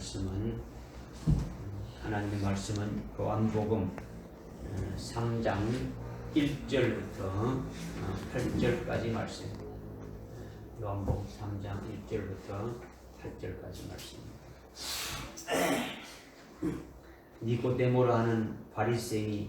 말씀은 하나님의 말씀은 요한복음 3장 1절부터 8절까지 말씀입니다. 요한복음 3장 1절부터 8절까지 말씀입니다. 니고데모라 하는 바리새인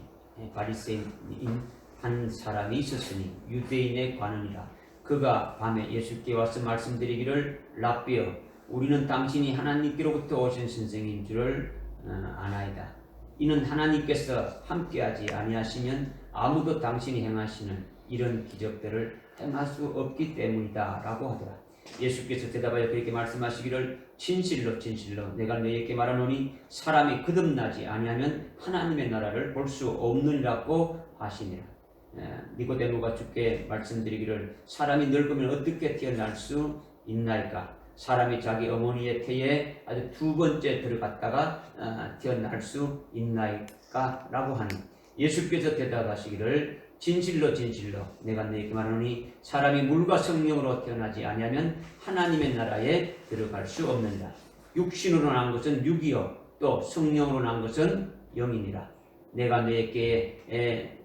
한 사람이 있었으니 유대인의 관원이라. 그가 밤에 예수께 와서 말씀드리기를, 랍비여, 우리는 당신이 하나님께로부터 오신 선생인 줄을 아나이다. 이는 하나님께서 함께하지 아니하시면 아무도 당신이 행하시는 이런 기적들을 행할 수 없기 때문이다 라고 하더라. 예수께서 대답하여 그에게 말씀하시기를, 진실로 진실로 내가 너희에게 말하노니 사람이 거듭나지 아니하면 하나님의 나라를 볼 수 없느니라고 하시니라. 니고데모가 주께 말씀드리기를, 사람이 늙으면 어떻게 태어날 수 있나이까? 사람이 자기 어머니의 태에 아주 두 번째 들어갔다가 태어날 수 있나이까? 라고 하니, 예수께서 대답하시기를, 진실로 진실로 내가 너희에게 말하노니 사람이 물과 성령으로 태어나지 아니하면 하나님의 나라에 들어갈 수 없느니라. 육신으로 난 것은 육이요 또 성령으로 난 것은 영이니라. 내가 너희에게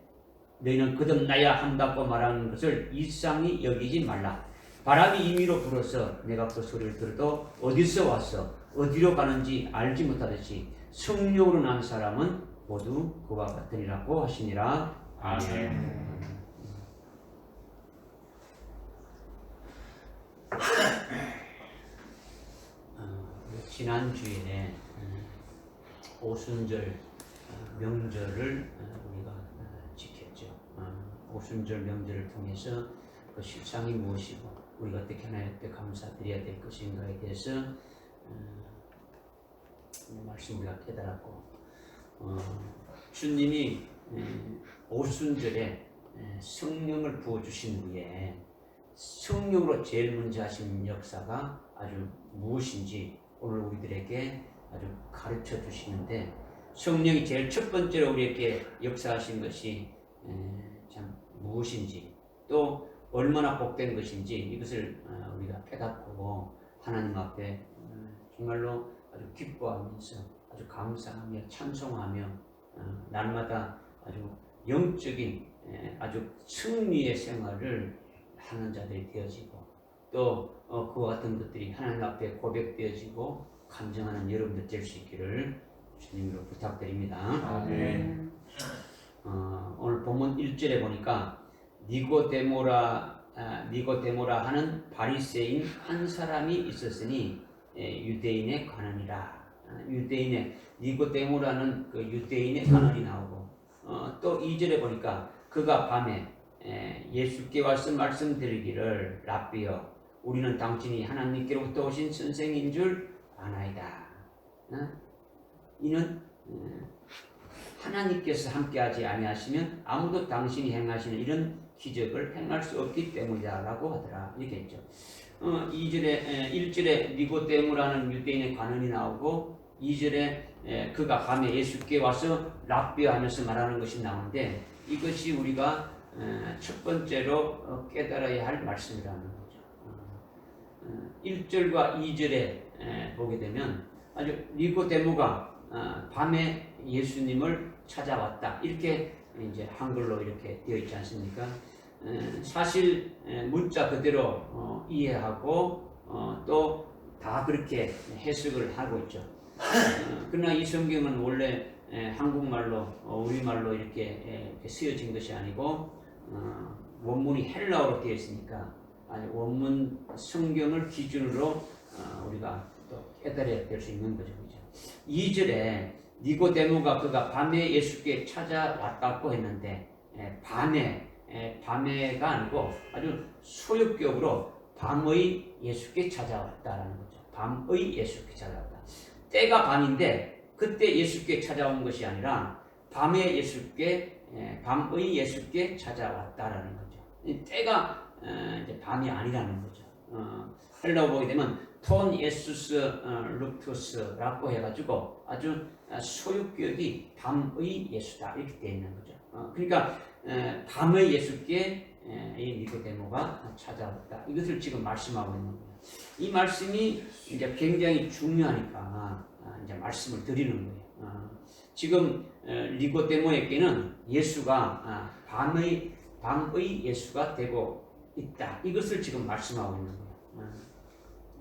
너희는 거듭나야 한다고 말하는 것을 이상히 여기지 말라. 바람이 임의로 불어서 내가 그 소리를 들어도 어디서 와서 어디로 가는지 알지 못하듯이 성령으로 난 사람은 모두 그와 같으니라고 하시니라. 아멘. 지난주에 오순절 명절을 우리가 지켰죠. 오순절 명절을 통해서 그 실상이 무엇이고 우리가 어떻게 하나님께 감사드려야 될 것인가에 대해서 말씀 우리가 깨달았고, 주님이 오순절에 성령을 부어주신 후에 성령으로 제일 먼저 하신 역사가 아주 무엇인지 오늘 우리들에게 아주 가르쳐 주시는데, 성령이 제일 첫 번째로 우리에게 역사하신 것이 참 무엇인지, 또 얼마나 복된 것인지 이것을 우리가 깨닫고 하나님 앞에 정말로 아주 기뻐하면서 아주 감사하며 찬송하며 날마다 아주 영적인 아주 승리의 생활을 하는 자들이 되어지고, 또 그와 같은 것들이 하나님 앞에 고백되어지고 감정하는 여러분들 될 수 있기를 주님으로 부탁드립니다. 아멘. 오늘 본문 1절에 보니까 니고데모라 하는 바리새인 한 사람이 있었으니 유대인의 관원이라. 유대인의 니고데모라는 그 유대인의 관원이 나오고, 또 2절에 보니까 그가 밤에 예수께 와서 말씀드리기를, 랍비여, 우리는 당신이 하나님께로부터 오신 선생인 줄 아나이다. 이는 하나님께서 함께하지 아니하시면 아무도 당신이 행하시는 이런 기적을 행할 수 없기 때문이다 라고 하더라. 이렇게 했죠. 1절에 니고데모라는 유대인의 관원이 나오고, 2절에 그가 밤에 예수께 와서 랍비여 하면서 말하는 것이 나오는데, 이것이 우리가 첫 번째로 깨달아야 할 말씀이라는 거죠. 1절과 2절에 보게 되면 아주 니고데모가 밤에 예수님을 찾아왔다, 이렇게 이제 한글로 이렇게 되어 있지 않습니까? 사실 문자 그대로 이해하고 또 다 그렇게 해석을 하고 있죠. 그러나 이 성경은 원래 한국말로 우리말로 이렇게 쓰여진 것이 아니고 원문이 헬라어로 되어 있으니까 원문 성경을 기준으로 우리가 또 깨달아야 될 수 있는 거죠. 2절에 니고데모가 그가 밤에 예수께 찾아왔다고 했는데, 밤에가 아니고 아주 소유격으로 밤의 예수께 찾아왔다라는 거죠. 밤의 예수께 찾아왔다. 때가 밤인데 그때 예수께 찾아온 것이 아니라 밤의 예수께 찾아왔다라는 거죠. 때가 이제 밤이 아니라는 거죠. 헬라어 보게 되면 톤 예수스 룩투스라고 해가지고 아주 소유격이 밤의 예수다 이렇게 되어 있는 거죠. 그러니까 밤의 예수께 이 니고데모가 찾아왔다, 이것을 지금 말씀하고 있는 거예요. 이 말씀이 이제 굉장히 중요하니까 이제 말씀을 드리는 거예요. 지금 니고데모에게는 예수가 밤의 예수가 되고 있다. 이것을 지금 말씀하고 있는 거예요.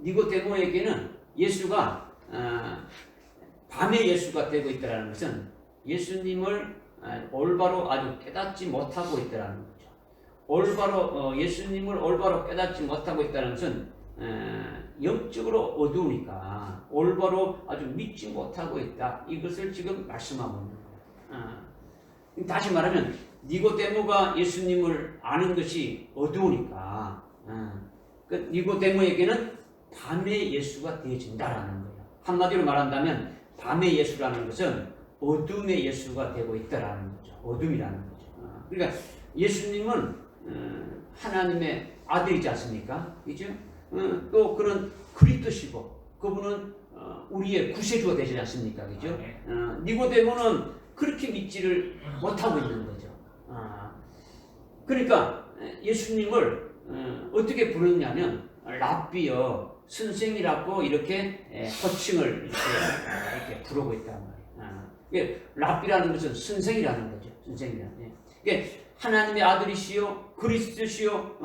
니고데모에게는 예수가 밤의 예수가 되고 있다는 것은 예수님을 올바로 아주 깨닫지 못하고 있다는 거죠. 올바로 예수님을 올바로 깨닫지 못하고 있다는 것은 영적으로 어두우니까 올바로 아주 믿지 못하고 있다. 이것을 지금 말씀하고 있는 거예요. 다시 말하면 니고데모가 예수님을 아는 것이 어두우니까 그 니고데모에게는 밤의 예수가 되어진다라는 거예요. 한마디로 말한다면 밤의 예수라는 것은 어둠의 예수가 되고 있다라는 거죠. 어둠이라는 거죠. 그러니까 예수님은 하나님의 아들이지 않습니까? 그죠? 또 그런 그리스도시고 그분은 우리의 구세주가 되지 않습니까? 그죠? 니고데모는 그렇게 믿지를 못하고 있는 거죠. 그러니까 예수님을 어떻게 부르냐면 랍비여 선생이라고 이렇게 호칭을 이렇게 부르고 있단 말이에요. 랍비라는 것은 선생이라는 거죠. 선생이라는. 하나님의 아들이시요 그리스도시요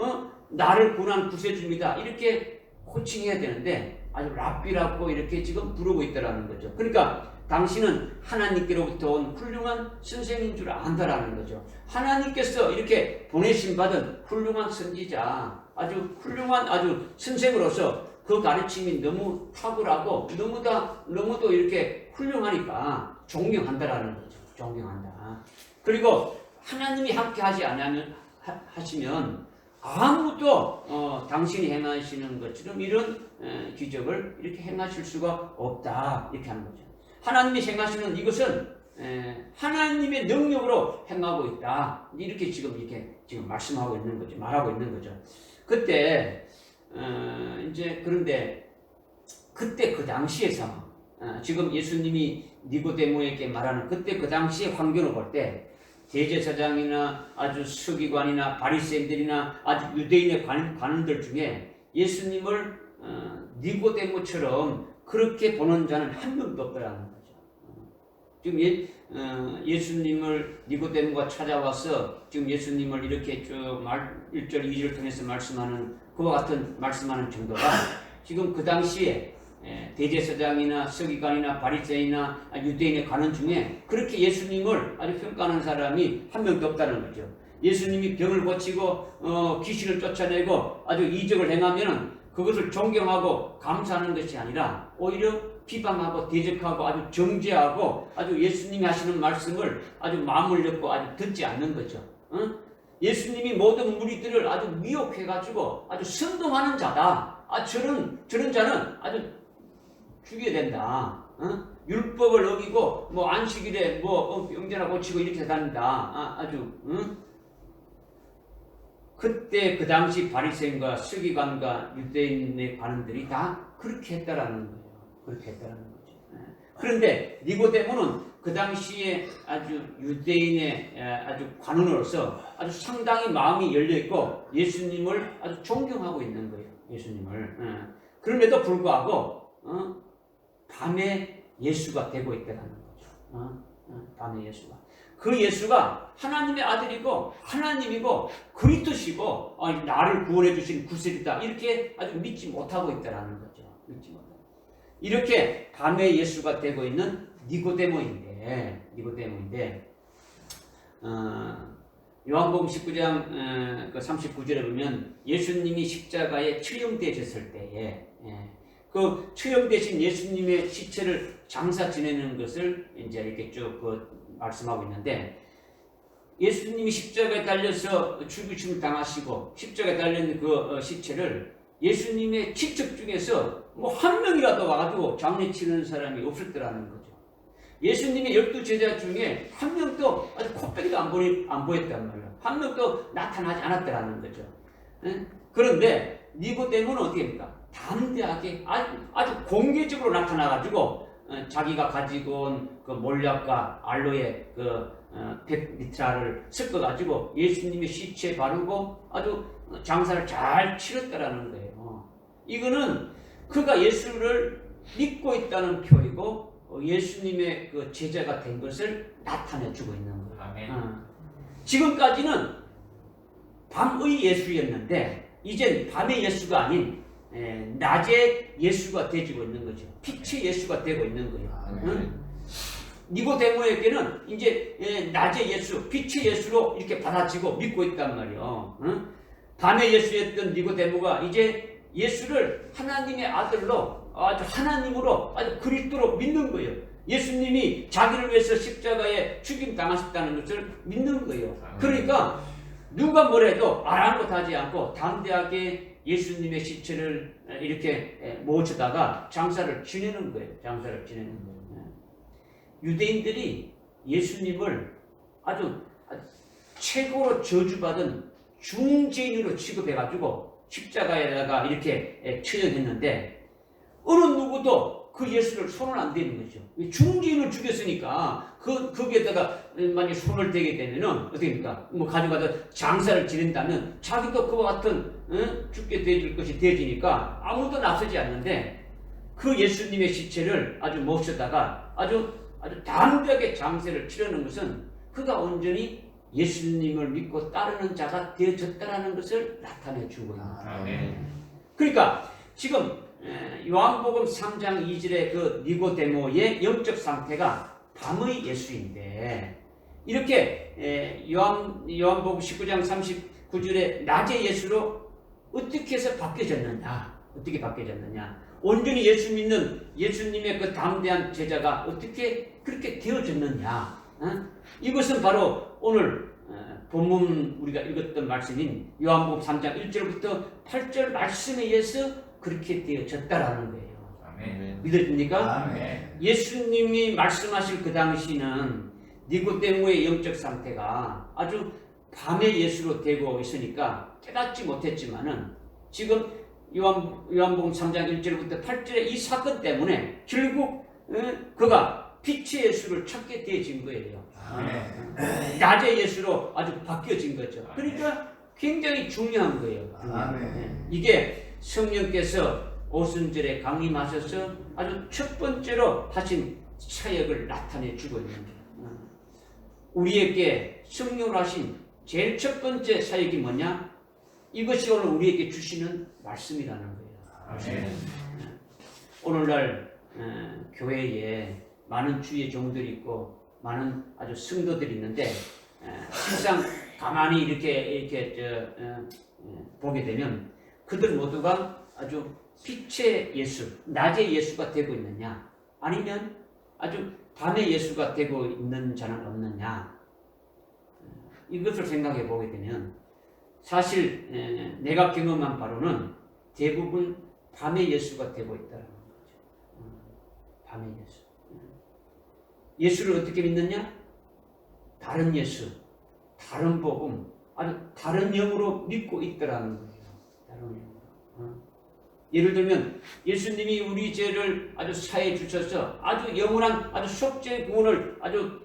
나를 구원한 구세주입니다. 이렇게 호칭해야 되는데 아주 랍비라고 이렇게 지금 부르고 있다라는 거죠. 그러니까 당신은 하나님께로부터 온 훌륭한 선생인 줄 안다라는 거죠. 하나님께서 이렇게 보내신 받은 훌륭한 선지자, 아주 훌륭한 아주 선생으로서 그 가르침이 너무 탁월하고 너무도 이렇게 훌륭하니까 존경한다라는 거죠. 존경한다. 그리고 하나님이 함께 하시면 아무도 당신이 행하시는 것처럼 이런 기적을 이렇게 행하실 수가 없다. 이렇게 하는 거죠. 하나님이 행하시는 이것은 하나님의 능력으로 행하고 있다. 이렇게 지금 말씀하고 있는 거죠. 말하고 있는 거죠. 그때 그런데 그때 그 당시의 상황, 지금 예수님이 니고데모에게 말하는 그때 그 당시의 환경을 볼 때 대제사장이나 아주 서기관이나 바리새인들이나 아주 유대인의 관원들 중에 예수님을 니고데모처럼 그렇게 보는 자는 한 명도 없더라는 거죠. 지금 예수님을 니고데모가 찾아와서 지금 예수님을 이렇게 쭉 1절 2절을 통해서 말씀하는 그와 같은 말씀하는 정도가 지금 그 당시에 대제사장이나 서기관이나 바리새인이나 유대인의 관원 중에 그렇게 예수님을 아주 평가하는 사람이 한 명도 없다는 거죠. 예수님이 병을 고치고 귀신을 쫓아내고 아주 이적을 행하면 그것을 존경하고 감사하는 것이 아니라 오히려 비방하고 대적하고 아주 정죄하고 아주 예수님이 하시는 말씀을 아주 마음을 엮고 아주 듣지 않는 거죠. 예수님이 모든 무리들을 아주 미혹해가지고 아주 선동하는 자다. 저런 자는 아주 죽여야 된다. 율법을 어기고 안식일에 병자나 고치고 이렇게 다닌다. 그때 그 당시 바리새인과 서기관과 유대인의 관원들이 다 그렇게 했다라는 거예요. 그렇게 했다라는 거죠. 그런데 니고데모는 그 당시에 아주 유대인의 아주 관원으로서 아주 상당히 마음이 열려 있고 예수님을 아주 존경하고 있는 거예요. 예수님을. 그럼에도 불구하고 밤에 예수가 되고 있다는 거죠. 밤에 예수가. 그 예수가 하나님의 아들이고 하나님이고 그리스도시고 나를 구원해 주신 구세주다. 이렇게 아주 믿지 못하고 있다는 거죠. 믿지 못하고. 이렇게 밤에 예수가 되고 있는 니고데모인데 요한복음 19장 39절에 보면 예수님이 십자가에 처형되셨을 때에 그 처형되신 예수님의 시체를 장사 지내는 것을 이제 이렇게 쭉 말씀하고 있는데 예수님이 십자가에 달려서 죽으심을 당하시고 십자가에 달린 그 시체를 예수님의 친척 중에서 한 명이라도 와가지고 장례 치는 사람이 없었더라는 거죠. 예수님의 12제자 중에 한 명도 아주 코빼기도 안 보였단 말이에요. 한 명도 나타나지 않았더라는 거죠. 그런데 니고데모는 어떻게 합니까? 담대하게 아주 공개적으로 나타나가지고 자기가 가지고 온 그 몰약과 알로에 그 100리터를 섞어가지고 예수님의 시체에 바르고 아주 장사를 잘 치렀다라는 거예요. 이거는 그가 예수를 믿고 있다는 표이고 예수님의 그 제자가 된 것을 나타내주고 있는 거예요. 아멘. 지금까지는 밤의 예수였는데 이젠 밤의 예수가 아닌 낮의 예수가 되지고 있는 거죠. 빛의 예수가 되고 있는 거예요. 니고데모에게는 이제 낮의 예수, 빛의 예수로 이렇게 받아지고 믿고 있단 말이에요. 밤의 예수였던 니고데모가 이제 예수를 하나님의 아들로 아주 하나님으로 아주 그리스도로 믿는 거예요. 예수님이 자기를 위해서 십자가에 죽임 당하셨다는 것을 믿는 거예요. 그러니까 누가 뭐래도 아랑곳하지 않고 담대하게 예수님의 시체를 이렇게 모셔다가 장사를 지내는 거예요. 장사를 지내는 거예요. 유대인들이 예수님을 아주 최고로 저주받은 중죄인으로 취급해가지고 십자가에다가 이렇게 처형했는데 어느 누구도 그 예수를 손을 안 대는 거죠. 중죄인을 죽였으니까 거기에다가 만약 손을 대게 되면은 어떻게 됩니까? 뭐 가져가서 장사를 지낸다면 자기도 그와 같은 죽게 되질 것이 되지니까 아무도 나서지 않는데 그 예수님의 시체를 아주 모셔다가 아주 담대하게 장사를 치르는 것은 그가 온전히 예수님을 믿고 따르는 자가 되어졌다라는 것을 나타내 준 겁니다. 그러니까 지금 요한복음 3장 2절의 그 니고데모의 영적 상태가 밤의 예수인데 이렇게 요한복음 19장 39절의 낮의 예수로 어떻게 해서 바뀌어졌느냐? 어떻게 바뀌어졌느냐? 온전히 예수 믿는 예수님의 그 담대한 제자가 어떻게 그렇게 되어졌느냐? 이것은 바로 오늘 본문 우리가 읽었던 말씀인 요한복음 3장 1절부터 8절 말씀에 의해서 그렇게 되어졌다라는 거예요. 아멘. 믿어집니까? 아멘. 예수님이 말씀하실 그 당시는 니고데모의 영적 상태가 아주 밤의 예수로 되고 있으니까 깨닫지 못했지만은 지금 요한복음 3장 1절부터 8절의 이 사건 때문에 결국 그가 빛의 예수를 찾게 되어진 거예요. 낮의 예수로 아주 바뀌어진 거죠. 그러니까 굉장히 중요한 거예요. 이게 성령께서 오순절에 강림하셔서 아주 첫 번째로 하신 사역을 나타내 주고 있는 거예요. 우리에게 성령을 하신 제일 첫 번째 사역이 뭐냐? 이것이 오늘 우리에게 주시는 말씀이라는 거예요. 오늘날 교회에 많은 주의 종들이 있고 많은 아주 성도들이 있는데 실상 가만히 이렇게 보게 되면 그들 모두가 아주 빛의 예수, 낮의 예수가 되고 있느냐 아니면 아주 밤의 예수가 되고 있는 자는 없느냐 이것을 생각해 보게 되면 사실 내가 경험한 바로는 대부분 밤의 예수가 되고 있다는 거죠. 밤의 예수. 예수를 어떻게 믿느냐? 다른 예수, 다른 복음, 아주 다른 영으로 믿고 있더라는 거예요. 다른 영으로. 예를 들면 예수님이 우리 죄를 아주 사해 주셔서 아주 영원한 아주 속죄 구원을 아주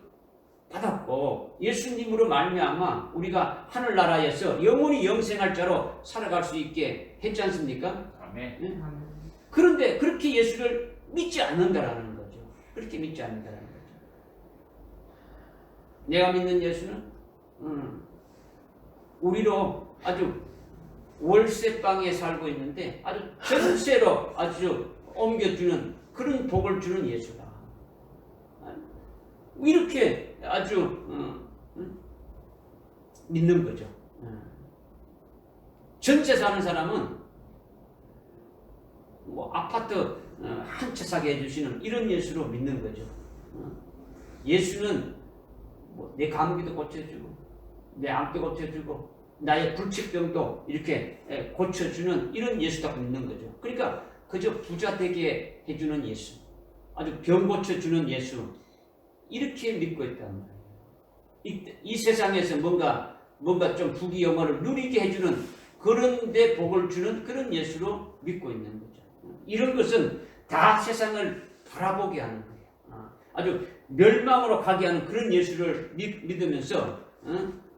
받았고 예수님으로 말미암아 우리가 하늘나라에서 영원히 영생할 자로 살아갈 수 있게 했지 않습니까? 아멘. 네? 그런데 그렇게 예수를 믿지 않는다라는 거죠. 그렇게 믿지 않는다라는 거죠. 내가 믿는 예수는 우리로 아주 월세방에 살고 있는데 아주 전세로 아주 옮겨주는 그런 복을 주는 예수다. 이렇게 아주 믿는 거죠. 전세 사는 사람은 뭐 아파트 한 채 사게 해주시는 이런 예수로 믿는 거죠. 예수는 뭐 내 감기도 고쳐주고 내 암도 고쳐주고 나의 불치병도 이렇게 고쳐주는 이런 예수가 믿는 거죠. 그러니까 그저 부자 되게 해주는 예수, 아주 병 고쳐주는 예수 이렇게 믿고 있단 말이에요. 이 세상에서 뭔가 좀 부귀영화를 누리게 해주는 그런 데 복을 주는 그런 예수로 믿고 있는 거죠. 이런 것은 다 세상을 바라보게 하는 거예요. 아주 멸망으로 가게 하는 그런 예수를 믿으면서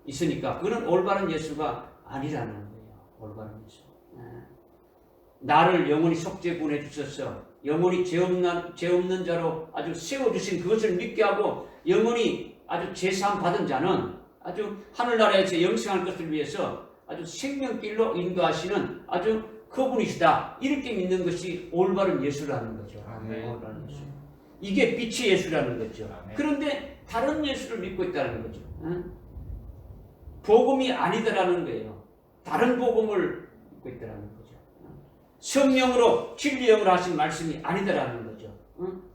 있으니까 그건 올바른 예수가 아니라는 거예요. 올바른 예수. 나를 영원히 속죄 구원해 주셔서 영원히 죄 없는 자로 아주 세워주신 그것을 믿게 하고 영원히 아주 제사함 받은 자는 아주 하늘나라에서 영생할 것을 위해서 아주 생명길로 인도하시는 아주 그분이시다. 이렇게 믿는 것이 올바른 예수라는 거죠. 올바른 예수. 이게 빛의 예수라는 거죠. 그런데 다른 예수를 믿고 있다는 거죠. 복음이 아니더라는 거예요. 다른 복음을 믿고 있다는 거죠. 성령으로 진리 영으로 하신 말씀이 아니더라는 거죠.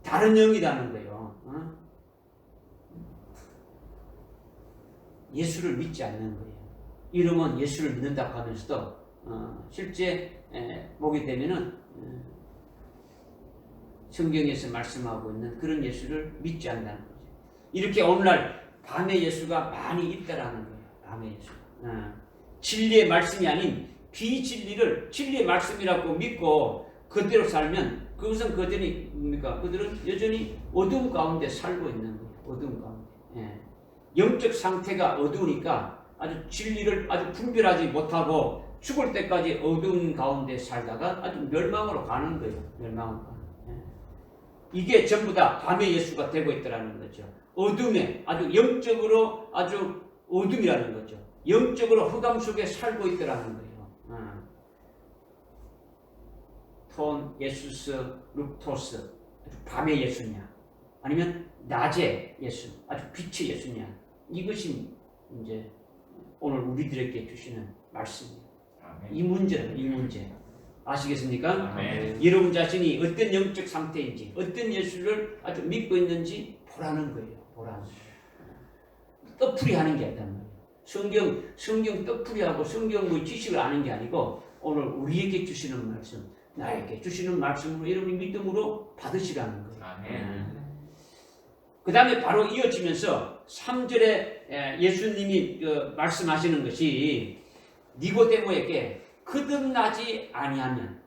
다른 영이라는 거예요. 예수를 믿지 않는 거예요. 이러면 예수를 믿는다고 하면서도 실제 보게 되면은 성경에서 말씀하고 있는 그런 예수를 믿지 않는다는 거죠. 이렇게 오늘날 밤의 예수가 많이 있다라는 거예요. 밤의 예수가. 진리의 말씀이 아닌 비진리를 진리의 말씀이라고 믿고 그대로 살면 그것은 그들이 뭡니까? 그들은 여전히 어둠 가운데 살고 있는 거예요. 어둠 가운데. 영적 상태가 어두우니까 아주 진리를 아주 분별하지 못하고 죽을 때까지 어두운 가운데 살다가 아주 멸망으로 가는 거예요. 멸망으로 가는 거예요. 이게 전부 다 밤의 예수가 되고 있다는 거죠. 어둠에 아주 영적으로 아주 어둠이라는 거죠. 영적으로 흑암 속에 살고 있다는 거예요. 톤, 예수스, 룩토스 아주 밤의 예수냐 아니면 낮의 예수 아주 빛의 예수냐 이것이 이제 오늘 우리들에게 주시는 말씀이에요. 이 문제는 이 문제 아시겠습니까? 여러분 자신이 어떤 영적 상태인지 어떤 예수를 아주 믿고 있는지 보라는 거예요. 보라는 거예요. 떡풀이 하는 게 아니란 말이에요. 성경 떡풀이하고 성경 뭐 지식을 아는 게 아니고 오늘 우리에게 주시는 말씀 나에게 주시는 말씀으로 여러분이 믿음으로 받으시라는 거예요. 그 다음에 바로 이어지면서 3절에 예수님이 말씀하시는 것이 니고데모에게 거듭나지 않으면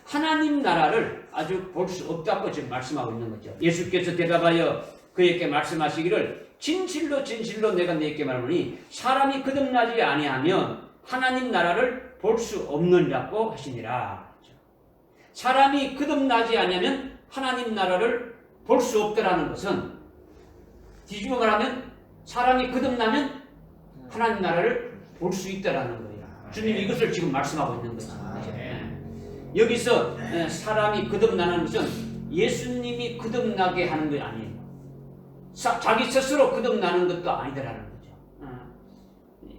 하나님 나라를 아주 볼 수 없다고 지금 말씀하고 있는 거죠. 예수께서 대답하여 그에게 말씀하시기를 진실로 진실로 내가 너에게 말하노니 사람이 거듭나지 아니하면 하나님 나라를 볼 수 없느니라고 하시니라. 사람이 거듭나지 않으면 하나님 나라를 볼 수 없다라는 것은 뒤집어 말하면 사람이 거듭나면 하나님 나라를 볼 수 있다라는 거예요. 주님이 이것을 지금 말씀하고 있는 거죠. 여기서 사람이 거듭나는 것은 예수님이 거듭나게 하는 게 아니에요. 자기 스스로 거듭나는 것도 아니다라는 거죠.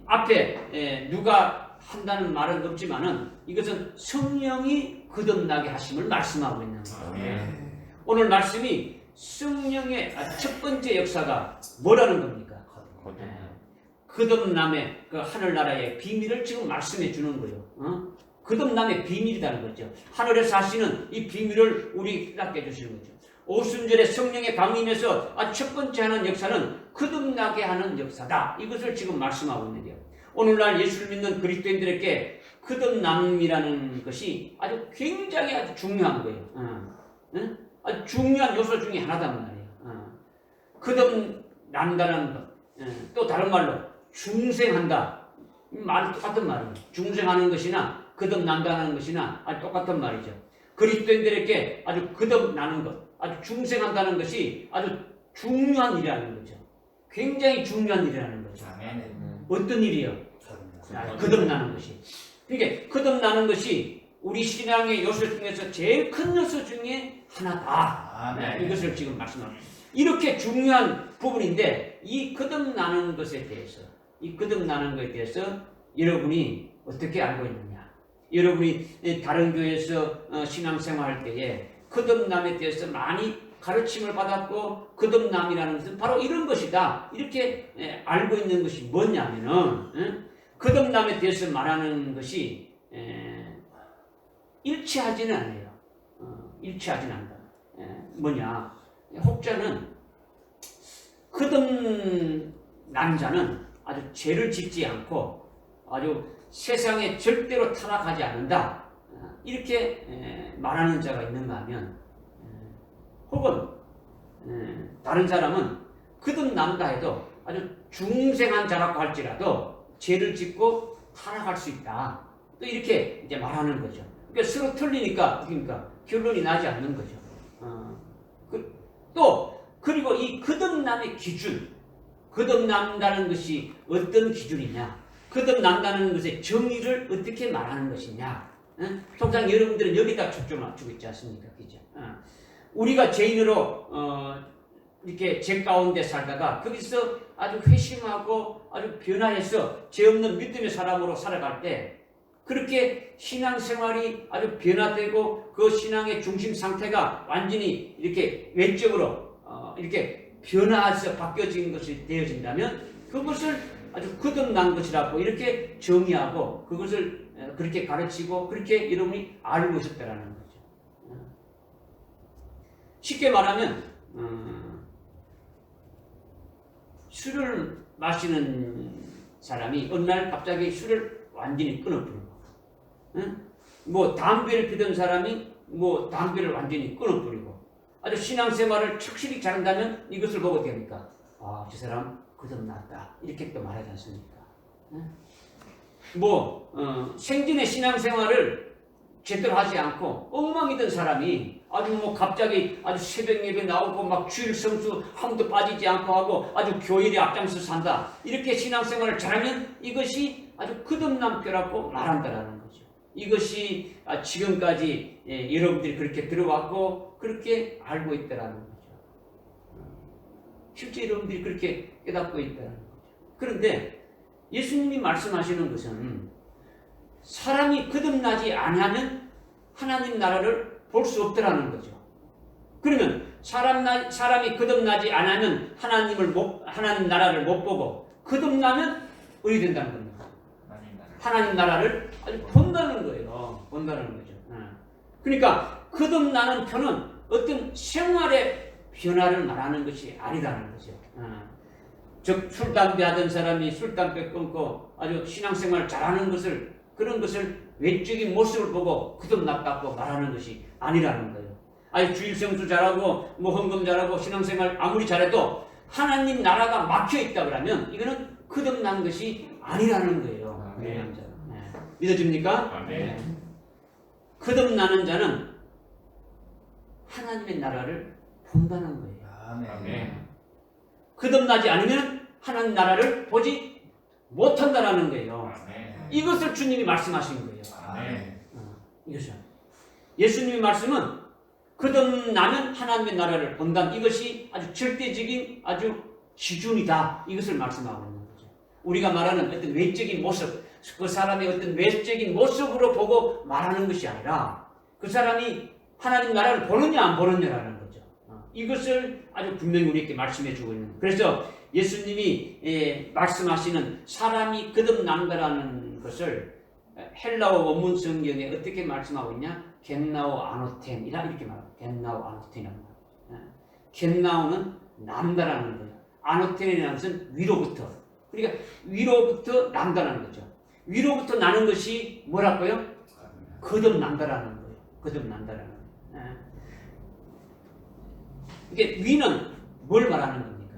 앞에 누가 한다는 말은 없지만은 이것은 성령이 거듭나게 하심을 말씀하고 있는 거예요. 오늘 말씀이 성령의 첫 번째 역사가 뭐라는 겁니까? 거듭남의 그 하늘나라의 비밀을 지금 말씀해 주는 거예요. 거듭남의 비밀이라는 거죠. 하늘에서 하시는 이 비밀을 우리 깨닫게 해주시는 거죠. 오순절에 성령의 강림에서 첫 번째 하는 역사는 거듭나게 하는 역사다. 이것을 지금 말씀하고 있는데요. 오늘날 예수를 믿는 그리스도인들에게 거듭남이라는 것이 아주 굉장히 아주 중요한 거예요. 아주 중요한 요소 중에 하나단 말이에요. 거듭난다는 것. 또 다른 말로 중생한다. 말은 똑같은 말이에요. 중생하는 것이나 거듭난다는 것이나 아주 똑같은 말이죠. 그리스도인들에게 아주 거듭나는 것, 아주 중생한다는 것이 아주 중요한 일이라는 거죠. 굉장히 중요한 일이라는 거죠. 어떤 일이요? 거듭나는 것이. 그러니까 거듭나는 것이 우리 신앙의 요소 중에서 제일 큰 요소 중에 하나다. 이것을 지금 말씀합니다. 이렇게 중요한 부분인데 이 거듭나는 것에 대해서 여러분이 어떻게 알고 있느냐? 여러분이 다른 교회에서 신앙생활할 때에 거듭남에 대해서 많이 가르침을 받았고 거듭남이라는 것은 바로 이런 것이다. 이렇게 알고 있는 것이 뭐냐면은 거듭남에 대해서 말하는 것이 일치하지는 않아요. 일치하지는 않다. 뭐냐? 혹자는 거듭난 자는 아주 죄를 짓지 않고 아주 세상에 절대로 타락하지 않는다. 이렇게 말하는 자가 있는가 하면 혹은 다른 사람은 거듭난다 해도 아주 중생한 자라고 할지라도 죄를 짓고 타락할 수 있다. 또 이렇게 이제 말하는 거죠. 그러니까 서로 틀리니까 그러니까 결론이 나지 않는 거죠. 그리고 이 거듭남의 기준, 거듭난다는 것이 어떤 기준이냐, 거듭난다는 것의 정의를 어떻게 말하는 것이냐. 통상 여러분들은 여기다 초점을 맞추고 있지 않습니까? 그죠? 우리가 죄인으로 이렇게 죄 가운데 살다가 거기서 아주 회심하고 아주 변화해서 죄 없는 믿음의 사람으로 살아갈 때 그렇게 신앙생활이 아주 변화되고 그 신앙의 중심 상태가 완전히 이렇게 외적으로 이렇게 변화해서 바뀌어진 것이 되어진다면 그것을 아주 거듭난 것이라고 이렇게 정의하고 그것을 그렇게 가르치고 그렇게 여러분이 알고 있었다라는 거죠. 쉽게 말하면 술을 마시는 사람이 어느 날 갑자기 술을 완전히 끊어버리고 뭐 담배를 피던 사람이 뭐 담배를 완전히 끊어버리고 아주 신앙생활을 착실히 잘한다면 이것을 보고 어떻게 합니까? 아, 저 사람 거듭났다 이렇게 또 말하지 않습니까? 생전에 신앙생활을 제대로 하지 않고 엉망이던 사람이 아주 뭐 갑자기 아주 새벽 예배 나오고 막 주일 성수 한번도 빠지지 않고 하고 아주 교일에 앞장서 산다. 이렇게 신앙생활을 잘하면 이것이 아주 거듭남표라고 말한다라는 거죠. 이것이 지금까지 여러분들이 그렇게 들어왔고 그렇게 알고 있다라는 거죠. 실제 여러분들이 그렇게 깨닫고 있다는 거죠. 그런데 예수님이 말씀하시는 것은 사람이 거듭나지 않으면 하나님 나라를 볼 수 없더라는 거죠. 그러면 사람이 거듭나지 않으면 하나님 나라를 못 보고 거듭나면 어디 된다는 겁니까? 하나님 나라를 아주 본다는 거예요. 본다는 거죠. 그러니까 거듭나는 표는 어떤 생활의 변화를 말하는 것이 아니라는 거죠. 즉 술 담배 하던 사람이 술 담배 끊고 아주 신앙생활을 잘하는 것을 그런 것을 외적인 모습을 보고 거듭났다고 말하는 것이 아니라는 거예요. 아니 주일 성수 잘하고 뭐 헌금 잘하고 신앙생활 아무리 잘해도 하나님 나라가 막혀 있다 그러면 이거는 거듭난 것이 아니라는 거예요. 네. 믿어집니까? 네. 거듭나는 자는 하나님의 나라를 본다는 거예요. 네. 거듭나지 않으면 하나님 나라를 보지 못한다는 거예요. 이것을 주님이 말씀하신 거예요. 이것은 예수님의 말씀은 거듭나면 하나님의 나라를 본다. 이것이 아주 절대적인 아주 기준이다. 이것을 말씀하고 있는 거죠. 우리가 말하는 어떤 외적인 모습, 그 사람의 어떤 외적인 모습으로 보고 말하는 것이 아니라 그 사람이 하나님 나라를 보느냐 안 보느냐라는 거죠. 이것을 아주 분명히 우리에게 말씀해 주고 있는 거예요. 그래서 예수님이 말씀하시는 사람이 거듭난다라는 것을 헬라어 원문 성경에 어떻게 말씀하고 있냐? 겐나오 아노텐이라 이렇게 말합니다. 겐나오 아노텐이라는 말이에요. 겐나오는 남다라는 거예요. 아노텐이라는 것은 위로부터. 그러니까 위로부터 남다라는 거죠. 위로부터 나는 것이 뭐라고요? 거듭난다라는 거예요. 거듭난다라는 거예요. 이게 위는 뭘 말하는 겁니까?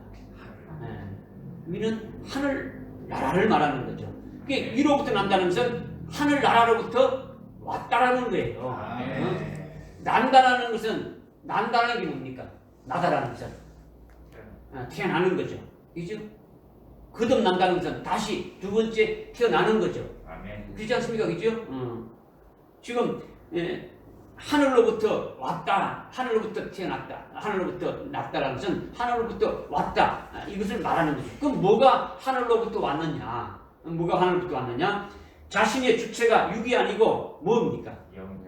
위는 하늘 나라를 말하는 거죠. 그게 위로부터 난다는 것은 하늘 나라로부터 왔다라는 거예요. 난다라는 것은 난다라는 게 뭡니까? 나다라는 것은 태어나는 거죠. 그죠? 거듭난다는 것은 다시 두 번째 태어나는 거죠. 그렇지 않습니까? 그죠? 지금 하늘로부터 왔다, 하늘로부터 태어났다, 하늘로부터 났다라는 것은 하늘로부터 왔다 이것을 말하는 거죠. 그럼 뭐가 하늘로부터 왔느냐? 뭐가 하늘로부터 왔느냐? 자신의 주체가 육이 아니고 뭡니까?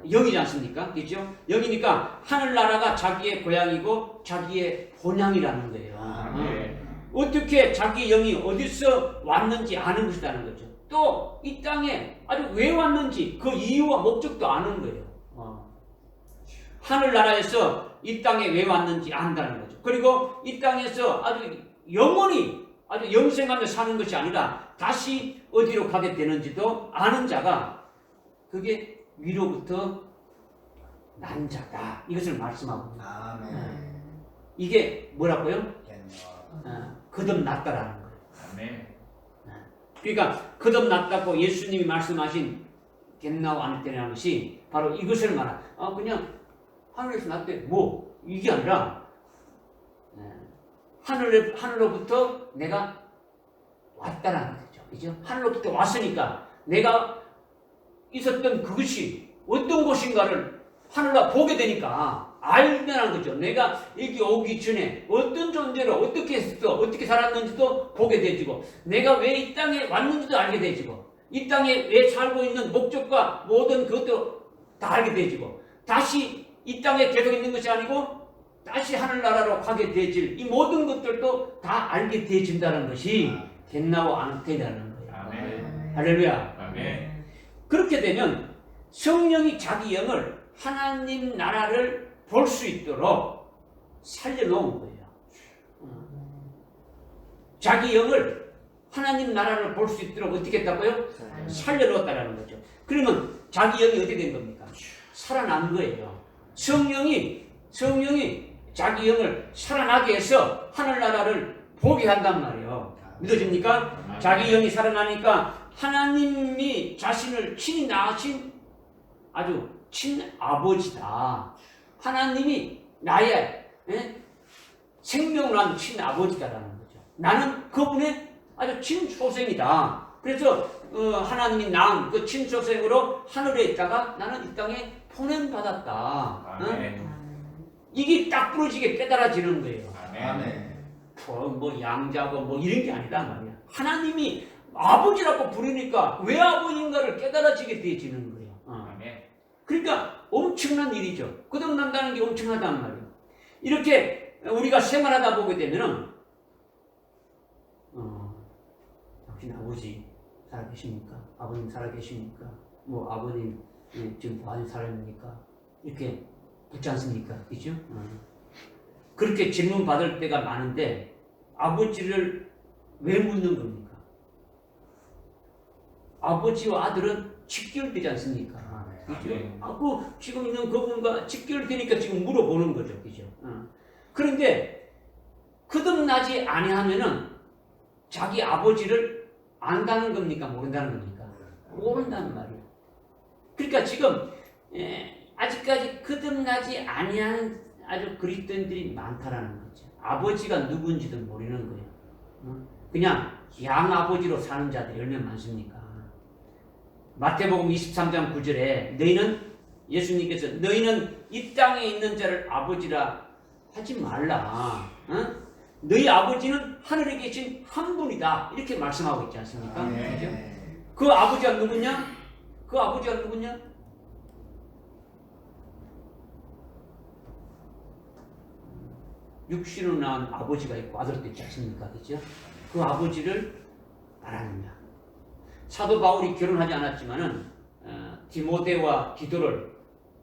영이지 않습니까? 그렇죠? 영이니까 하늘나라가 자기의 고향이고 자기의 본향이라는 거예요. 어떻게 자기 영이 어디서 왔는지 아는 것이라는 거죠. 또 이 땅에 아주 왜 왔는지 그 이유와 목적도 아는 거예요. 하늘나라에서 이 땅에 왜 왔는지 안다는 거죠. 그리고 이 땅에서 아주 영원히 아주 영생하며 사는 것이 아니라 다시 어디로 가게 되는지도 아는 자가 그게 위로부터 난 자다. 이것을 말씀하고 있습니다. 이게 뭐라고요? 거듭났다라는 거예요. 그러니까 거듭났다고 예수님이 말씀하신 겟나오 아노텐이라는 것이 바로 이것을 말하. 그냥 하늘에서 났대. 뭐 이게 아니라 하늘로부터 내가 왔다라는 거죠. 그죠? 하늘로부터 왔으니까 내가 있었던 그것이 어떤 곳인가를 하늘로 보게 되니까 알면한 거죠. 내가 여기 오기 전에 어떤 존재로 어떻게 했어, 어떻게 살았는지도 보게 되지고, 내가 왜 이 땅에 왔는지도 알게 되지고, 이 땅에 왜 살고 있는 목적과 모든 그것도 다 알게 되지고, 다시 이 땅에 계속 있는 것이 아니고 다시 하늘나라로 가게 되질 이 모든 것들도 다 알게 되진다는 것이 겟나고 아노테라는 거예요. 아멘. 할렐루야. 아멘. 그렇게 되면 성령이 자기 영을 하나님 나라를 볼 수 있도록 살려놓은 거예요. 자기 영을 하나님 나라를 볼 수 있도록 어떻게 했다고요? 살려놓았다는 거죠. 그러면 자기 영이 어떻게 된 겁니까? 살아난 거예요. 성령이 자기 영을 살아나게 해서 하늘나라를 보게 한단 말이에요. 믿어집니까? 자기 영이 살아나니까 하나님이 자신을 친히 낳으신 아주 친아버지다. 하나님이 나의 생명을 한 친아버지다라는 거죠. 나는 그분의 아주 친소생이다. 그래서 하나님이 낳은 그 친소생으로 하늘에 있다가 나는 이 땅에 보냄받았다. 이게 딱 부러지게 깨달아지는 거예요. 아멘. 뭐 양자고 뭐 이런 게 아니다 말이야. 하나님이 아버지라고 부르니까 왜 아버지인가를 깨달아지게 되어지는 거예요. 아멘. 그러니까 엄청난 일이죠. 거듭난다는 게 엄청나단 말이에요. 이렇게 우리가 생활하다 보게 되면은 당신 아버지 살아계십니까? 아버님 살아계십니까? 뭐 아버님 지금 많이 살아있습니까? 이렇게 묻지 않습니까? 그죠? 그렇게 질문 받을 때가 많은데 아버지를 왜 묻는 겁니까? 아버지와 아들은 직결되지 않습니까? 그죠? 그 지금 있는 그분과 직결되니까 지금 물어보는 거죠. 그죠? 그런데 거듭나지 아니하면은 자기 아버지를 안다는 겁니까? 모른다는 겁니까? 모른다는 말이에요. 그러니까 지금 아직까지 거듭나지 아니하는 아주 그리스도인들이 많다라는 거죠. 아버지가 누구인지도 모르는 거예요. 그냥 양아버지로 사는 자들이 얼마나 많습니까? 마태복음 23장 9절에 예수님께서 너희는 이 땅에 있는 자를 아버지라 하지 말라. 너희 아버지는 하늘에 계신 한 분이다. 이렇게 말씀하고 있지 않습니까? 그렇죠? 그 아버지가 누구냐? 그 아버지가 누구냐? 육신으로 낳은 아버지가 있고 아들도 있지 않습니까? 그렇죠? 그 아버지를 말하는 거야. 사도 바울이 결혼하지 않았지만은 디모데와 디도를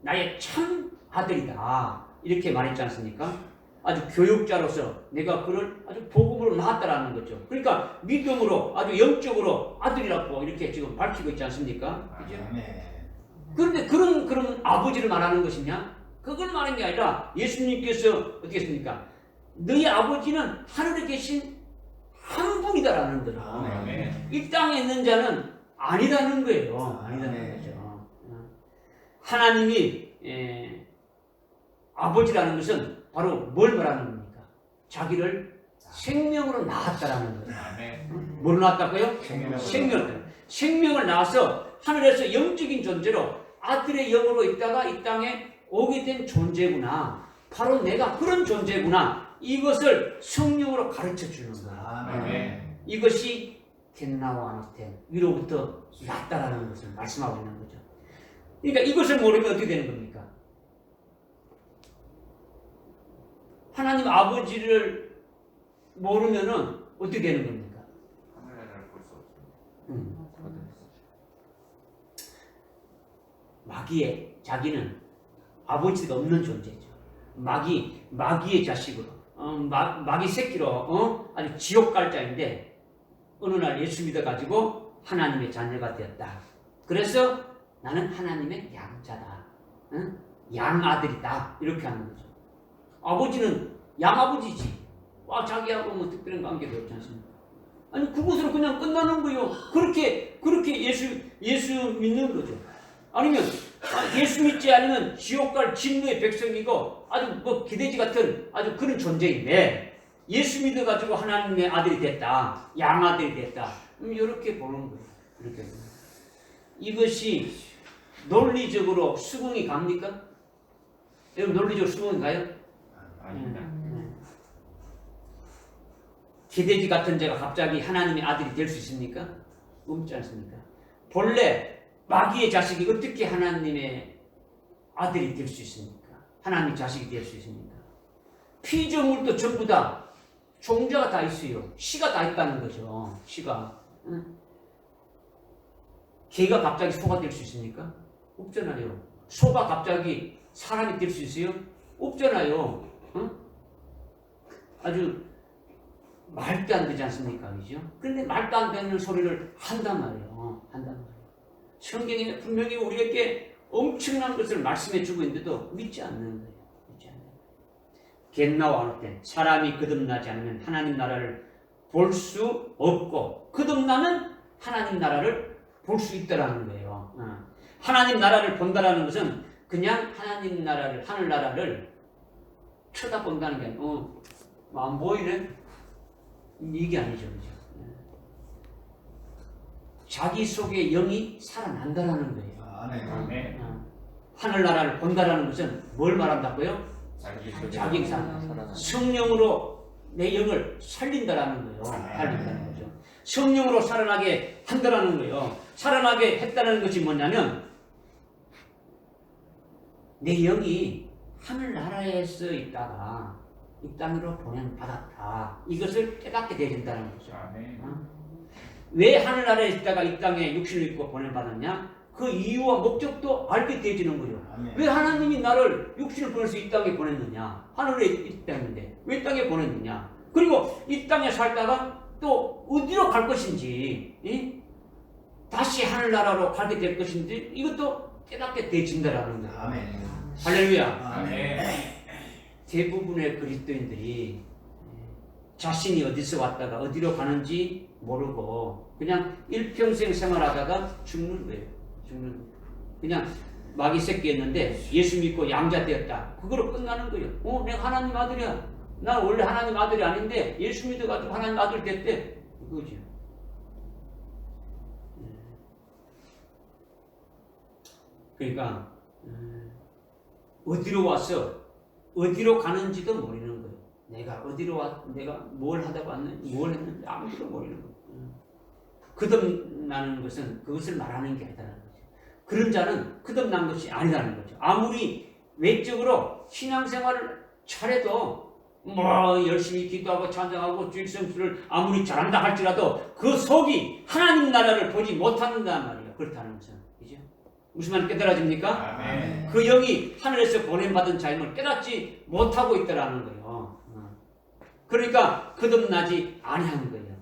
나의 참 아들이다 이렇게 말했지 않습니까? 아주 교육자로서 내가 그를 아주 복음으로 낳았다라는 거죠. 그러니까 믿음으로 아주 영적으로 아들이라고 이렇게 지금 밝히고 있지 않습니까? 그죠? 그런데 그런 아버지를 말하는 것이냐? 그걸 말하는 게 아니라 예수님께서 어떻게 했습니까? 너희 아버지는 하늘에 계신 한 분이다라는 거죠. 이 땅에 있는 자는 아니라는 거예요. 아니라는 거죠. 하나님이 아버지라는 것은 바로 뭘 말하는 겁니까? 자기를 생명으로 낳았다라는 거예요. 뭐로 낳았다고요? 생명을 낳아서 하늘에서 영적인 존재로 아들의 영으로 있다가 이 땅에 오게 된 존재구나. 바로 내가 그런 존재구나. 이것을 성령으로 가르쳐 주는 거예요. 이것이 겟나고 아노테 위로부터 났다라는 것을 말씀하고 있는 거죠. 그러니까 이것을 모르면 어떻게 되는 겁니까? 하나님 아버지를 모르면은 어떻게 되는 겁니까? 하늘나라를 볼 수 없습니다. 마귀의 자기는 아버지가 없는 존재죠. 마귀의 자식으로 마귀 새끼로 아주 지옥 갈 자인데 어느 날 예수 믿어가지고 하나님의 자녀가 되었다. 그래서 나는 하나님의 양자다. 양아들이다. 이렇게 하는 거죠. 아버지는 양아버지지. 자기하고 뭐 특별한 관계도 없지 않습니까? 아니 그것으로 그냥 끝나는 거예요. 그렇게 예수 믿는 거죠. 아니면 예수 믿지 않으면 지옥 갈 진노의 백성이고 아주 뭐 기대지 같은 아주 그런 존재인데 예수 믿어가지고 하나님의 아들이 됐다. 양아들이 됐다. 이렇게 보는 거예요. 이렇게. 이것이 논리적으로 수긍이 갑니까? 여러분 논리적으로 수긍이 가요? 아닙니다. 기대지 같은 자가 갑자기 하나님의 아들이 될 수 있습니까? 없지 않습니까? 본래 마귀의 자식이 어떻게 하나님의 아들이 될 수 있습니까? 하나님의 자식이 될 수 있습니까? 피조물도 전부 다 종자가 다 있어요. 씨가 다 있다는 거죠. 씨가. 개가 갑자기 소가 될 수 있습니까? 없잖아요. 소가 갑자기 사람이 될 수 있어요? 없잖아요. 아주 말도 안 되지 않습니까? 그죠? 그런데 말도 안 되는 소리를 한단 말이에요. 한단 말이에요. 성경에 분명히 우리에게 엄청난 것을 말씀해 주고 있는데도 믿지 않는 거예요. 믿지 않는 거예요. 겟나와 어느 때 사람이 거듭나지 않으면 하나님 나라를 볼 수 없고 거듭나면 하나님 나라를 볼 수 있다라는 거예요. 하나님 나라를 본다라는 것은 그냥 하나님 나라를, 하늘 나라를 쳐다본다는 게 아니고 안 보이네? 이게 아니죠. 그죠? 자기 속에 영이 살아난다라는 거예요. 아멘. 하늘나라를 본다라는 것은 뭘 말한다고요? 자기 성령으로 내 영을 살린다라는 거예요. 살린다는 거죠. 성령으로 살아나게 한다라는 거예요. 살아나게 했다는 것이 뭐냐면 내 영이 하늘나라에서 있다가 이 땅으로 보냄받았다. 이것을 깨닫게 되진다는 거죠. 왜 하늘나라에 있다가 이 땅에 육신을 입고 보냄받았냐? 그 이유와 목적도 알게 되지는 거예요. 왜 하나님이 나를 육신을 보내서 이 땅에 보냈느냐? 하늘에 있다 했는데 왜 땅에 보냈느냐? 그리고 이 땅에 살다가 또 어디로 갈 것인지, 다시 하늘나라로 가게 될 것인지 이것도 깨닫게 되진다라는 거예요. 아멘. 할렐루야. 아멘. 대부분의 그리스도인들이 자신이 어디서 왔다가 어디로 가는지 모르고 그냥 일평생 생활하다가 죽는 거예요. 죽는 거예요. 그냥 마귀 새끼였는데 예수 믿고 양자 되었다. 그거로 끝나는 거예요. 내가 하나님 아들이야. 난 원래 하나님 아들이 아닌데 예수 믿어가지고 하나님 아들 됐대. 그거죠. 그러니까 어디로 와서 어디로 가는지도 모르는 거예요. 내가 어디로 내가 뭘 하다 왔는지, 뭘 했는지 아무것도 모르는 거예요. 거듭나는 것은 그것을 말하는 게 아니라는 거죠. 그런 자는 거듭난 것이 아니라는 거죠. 아무리 외적으로 신앙생활을 잘해도 열심히 기도하고 찬양하고 주일성수를 아무리 잘한다 할지라도 그 속이 하나님 나라를 보지 못한단 말이에요. 그렇다는 것은. 그죠? 무슨 말이 깨달아집니까? 아멘. 그 영이 하늘에서 보냄받은 자임을 깨닫지 못하고 있다라는 거예요. 그러니까 거듭나지 아니한 거예요.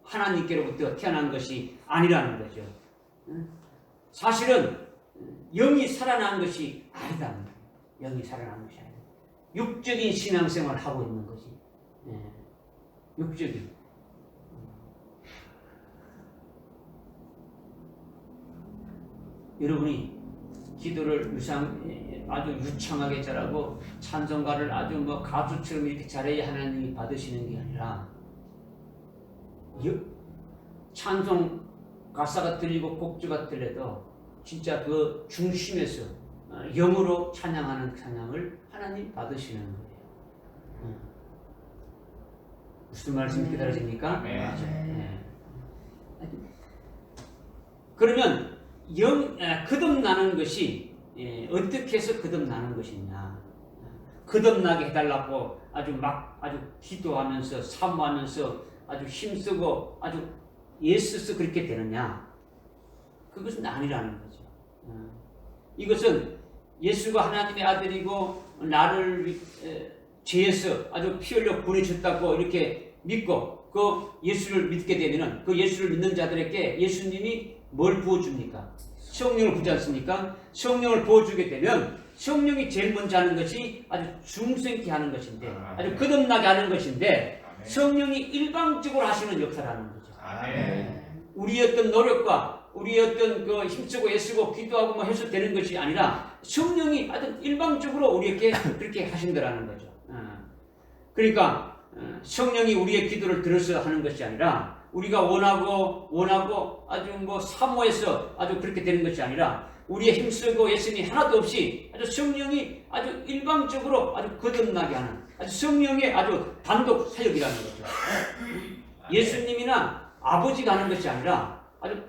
하나님께로부터 태어난 것이 아니라는 거죠. 사실은 영이 살아난 것이 아니다는 거예요. 영이 살아난 것이 아니다. 육적인 신앙생활을 하고 있는 거지. 육적인. 여러분이 기도를 아주 유창하게 잘하고 찬송가를 아주 뭐 가수처럼 이렇게 잘해야 하나님이 받으시는 게 아니라 찬송 가사가 들리고 곡조가 들려도 진짜 그 중심에서 영으로 찬양하는 찬양을 하나님 받으시는 거예요. 무슨 말씀이 깨달아집니까? 네. 그러면 거듭나는 것이 어떻게 해서 거듭나는 것이냐? 거듭나게 해달라고 아주 기도하면서 사모하면서 아주 힘쓰고 아주 애써서 그렇게 되느냐? 그것은 아니라는 거죠. 이것은 예수가 하나님의 아들이고 나를 죄에서 아주 피 흘려 보내셨다고 이렇게 믿고 그 예수를 믿게 되면은 그 예수를 믿는 자들에게 예수님이 뭘 부어줍니까? 성령을 부지 않습니까? 성령을 부어주게 되면 성령이 제일 먼저 하는 것이 아주 중생케 하는 것인데 아주 거듭나게 하는 것인데 성령이 일방적으로 하시는 역사를 하는 거죠. 우리의 어떤 노력과 우리의 어떤 그 힘쓰고 애쓰고 기도하고 뭐 해서 되는 것이 아니라 성령이 아주 일방적으로 우리에게 그렇게 하신다라는 거죠. 그러니까 성령이 우리의 기도를 들어서 하는 것이 아니라 우리가 원하고 아주 뭐 사모해서 아주 그렇게 되는 것이 아니라 우리의 힘쓰고 애씀이 하나도 없이 아주 성령이 아주 일방적으로 아주 거듭나게 하는 아주 성령의 아주 단독 사역이라는 거죠. 예수님이나 아버지가 하는 것이 아니라 아주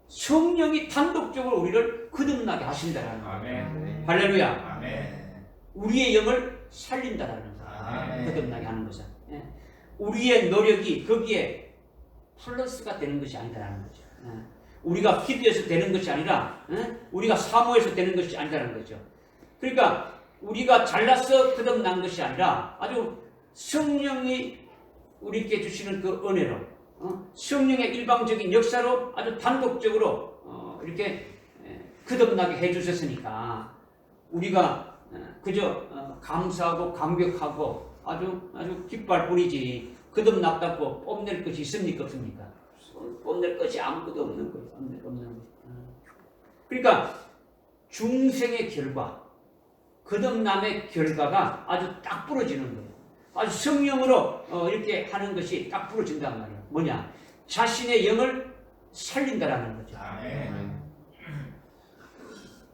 성령이 단독적으로 우리를 거듭나게 하신다라는 거예요. 아멘. 할렐루야. 아멘. 우리의 영을 살린다라는 거예요. 아멘. 거듭나게 하는 것은. 예. 우리의 노력이 거기에 플러스가 되는 것이 아니다라는 거죠. 예. 우리가 기도해서 되는 것이 아니라 우리가 사모해서 되는 것이 아니다라는 거죠. 그러니까 우리가 잘나서 거듭난 것이 아니라 아주 성령이 우리에게 주시는 그 은혜로 성령의 일방적인 역사로 아주 단독적으로 이렇게 거듭나게 해주셨으니까 우리가 그저 감사하고 감격하고 아주 기뻐할 뿐이지 거듭났다고 뽐낼 것이 있습니까 없습니까? 뽐낼 것이 아무것도 없는 거예요. 없는 거예요. 그러니까 중생의 결과, 거듭남의 결과가 아주 딱 부러지는 거예요. 아주 성령으로 이렇게 하는 것이 딱 부러진단 말이에요. 뭐냐? 자신의 영을 살린다라는 거죠. 아멘.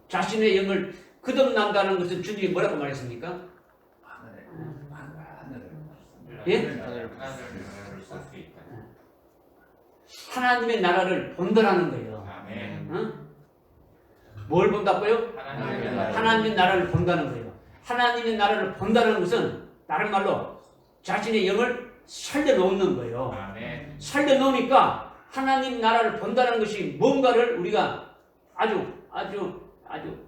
자신의 영을 거듭난다는 것은 주님이 뭐라고 말했습니까? 예? 하늘을 쓸수 있다. 하나님의 나라를 본다라는 거예요. 아멘. 뭘 본다고요? 하나님의 하나님의 나라를 본다는 거예요. 하나님의 나라를 본다는 것은 다른 말로 자신의 영을 살려놓는 거예요. 아멘. 살려놓으니까 하나님 나라를 본다는 것이 뭔가를 우리가 아주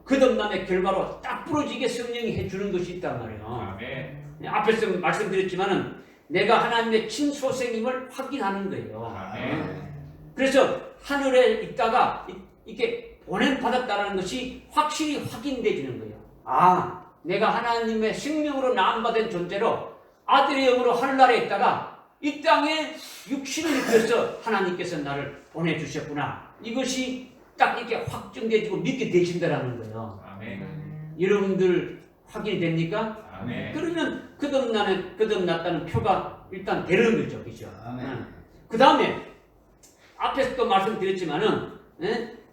거듭남의 결과로 딱 부러지게 성령이 해주는 것이 있단 말이에요. 아멘. 앞에서 말씀드렸지만은 내가 하나님의 친소생임을 확인하는 거예요. 아멘. 그래서 하늘에 있다가 이렇게 보냄받았다는 것이 확실히 확인되지는 거예요. 아, 내가 하나님의 생명으로 나음받은 존재로 아들의 영으로 하늘나라에 있다가 이 땅에 육신을 입혀서 하나님께서 나를 보내주셨구나. 이것이 딱 이렇게 확정되지고 믿게 되신다라는 거예요. 아멘. 여러분들 확인이 됩니까? 아멘. 그러면 거듭났다는 표가 일단 되는 거죠. 그죠? 아멘. 그 다음에 앞에서도 말씀드렸지만은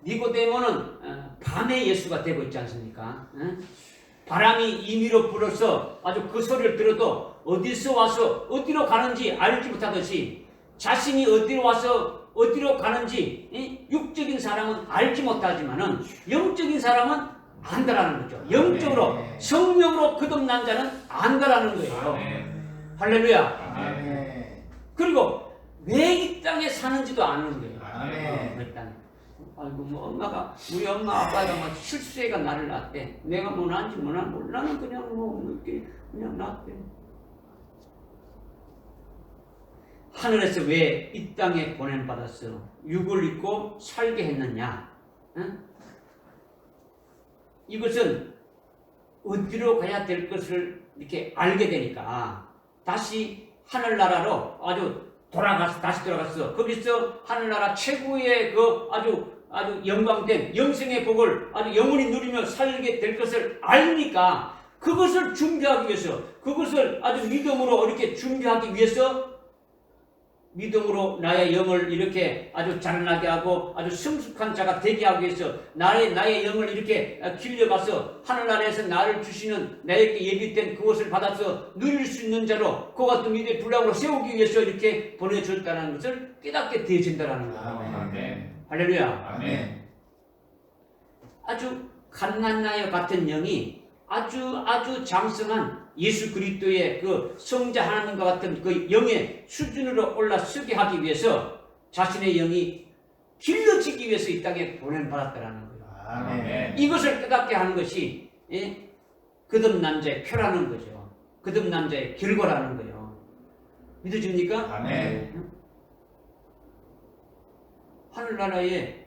니고데모는 밤에 예수가 되고 있지 않습니까? 바람이 임의로 불어서 아주 그 소리를 들어도 어디서 와서 어디로 가는지 알지 못하듯이 자신이 어디로 와서 어디로 가는지 육적인 사람은 알지 못하지만은 영적인 사람은 안다라는 거죠. 영적으로 성령으로 거듭난 자는 안다라는 거예요. 아멘. 할렐루야. 아멘. 그리고 왜 이 땅에 사는지도 아는 거예요. 아멘. 이 땅에. 아이고 뭐 우리 엄마 아빠가 막 실수해가 나를 낳았대. 내가 뭐 낳은지 몰라는 그냥 뭐 이렇게 그냥 낳았대. 하늘에서 왜 이 땅에 보냄받았어? 육을 입고 살게 했느냐? 응? 이것은 어디로 가야 될 것을 이렇게 알게 되니까 다시 하늘나라로 다시 돌아갔어. 거기서 하늘나라 최고의 그 아주 영광된 영생의 복을 아주 영원히 누리며 살게 될 것을 알니까 그것을 준비하기 위해서, 그것을 아주 믿음으로 이렇게 준비하기 위해서 믿음으로 나의 영을 이렇게 아주 자라나게 하고 아주 성숙한 자가 되게 하기 위해서 나의 영을 이렇게 길려가서 하늘나라에서 나를 주시는 나에게 예비된 그것을 받아서 누릴 수 있는 자로 그와 같은 믿음의 분량으로 세우기 위해서 이렇게 보내줬다는 것을 깨닫게 되어진다는 거예요. 아멘. 할렐루야. 아멘. 아주 갓난나여 같은 영이 아주 장성한 예수 그리스도의 그 성자 하나님과 같은 그 영의 수준으로 올라서게 하기 위해서 자신의 영이 길러지기 위해서 이 땅에 보냄받았다라는 거예요. 아멘. 이것을 깨닫게 하는 것이 거듭난 자의 표라는 거죠. 거듭난 자의 결과라는 거예요. 믿어집니까? 아멘. 하늘나라에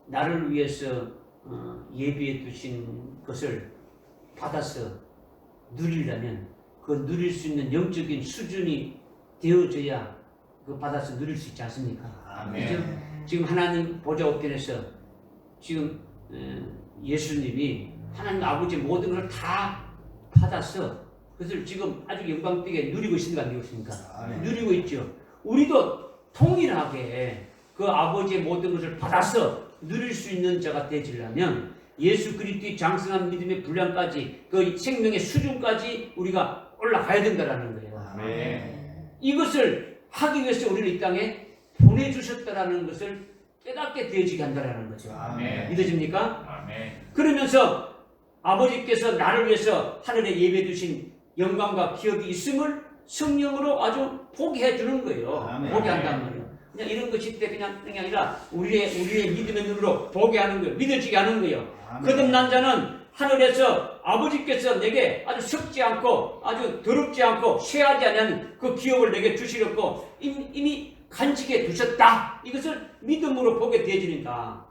나를 위해서 예비해 두신 것을 받아서 누리려면 그 누릴 수 있는 영적인 수준이 되어져야 그 받아서 누릴 수 있지 않습니까? 아멘. 그죠? 지금 하나님 보좌 우편에서 지금 예수님이 하나님 아버지 모든 걸 다 받아서 그것을 지금 아주 영광되게 누리고 있습니까? 안 누리고 있습니까? 아멘. 누리고 있죠. 우리도 동일하게 그 아버지의 모든 것을 받아서 누릴 수 있는 자가 되지려면 예수 그리스도의 장성한 믿음의 분량까지 그 생명의 수준까지 우리가 올라가야 된다라는 거예요. 아멘. 이것을 하기 위해서 우리를 이 땅에 보내주셨다라는 것을 깨닫게 되어지게 한다라는 거죠. 아멘. 믿어집니까? 아멘. 그러면서 아버지께서 나를 위해서 하늘에 예배 두신 영광과 기업이 있음을 성령으로 아주 보게 해주는 거예요. 아멘. 보게 한단 말이에요. 그냥 이런 것이 그냥 아니라 우리의 믿음의 눈으로 보게 하는 거예요. 믿어지게 하는 거예요. 아멘. 거듭난 자는 하늘에서 아버지께서 내게 아주 썩지 않고 아주 더럽지 않고 쇠하지 않는 그 기업을 내게 주시렸고 이미 간직해 두셨다. 이것을 믿음으로 보게 되어지니까.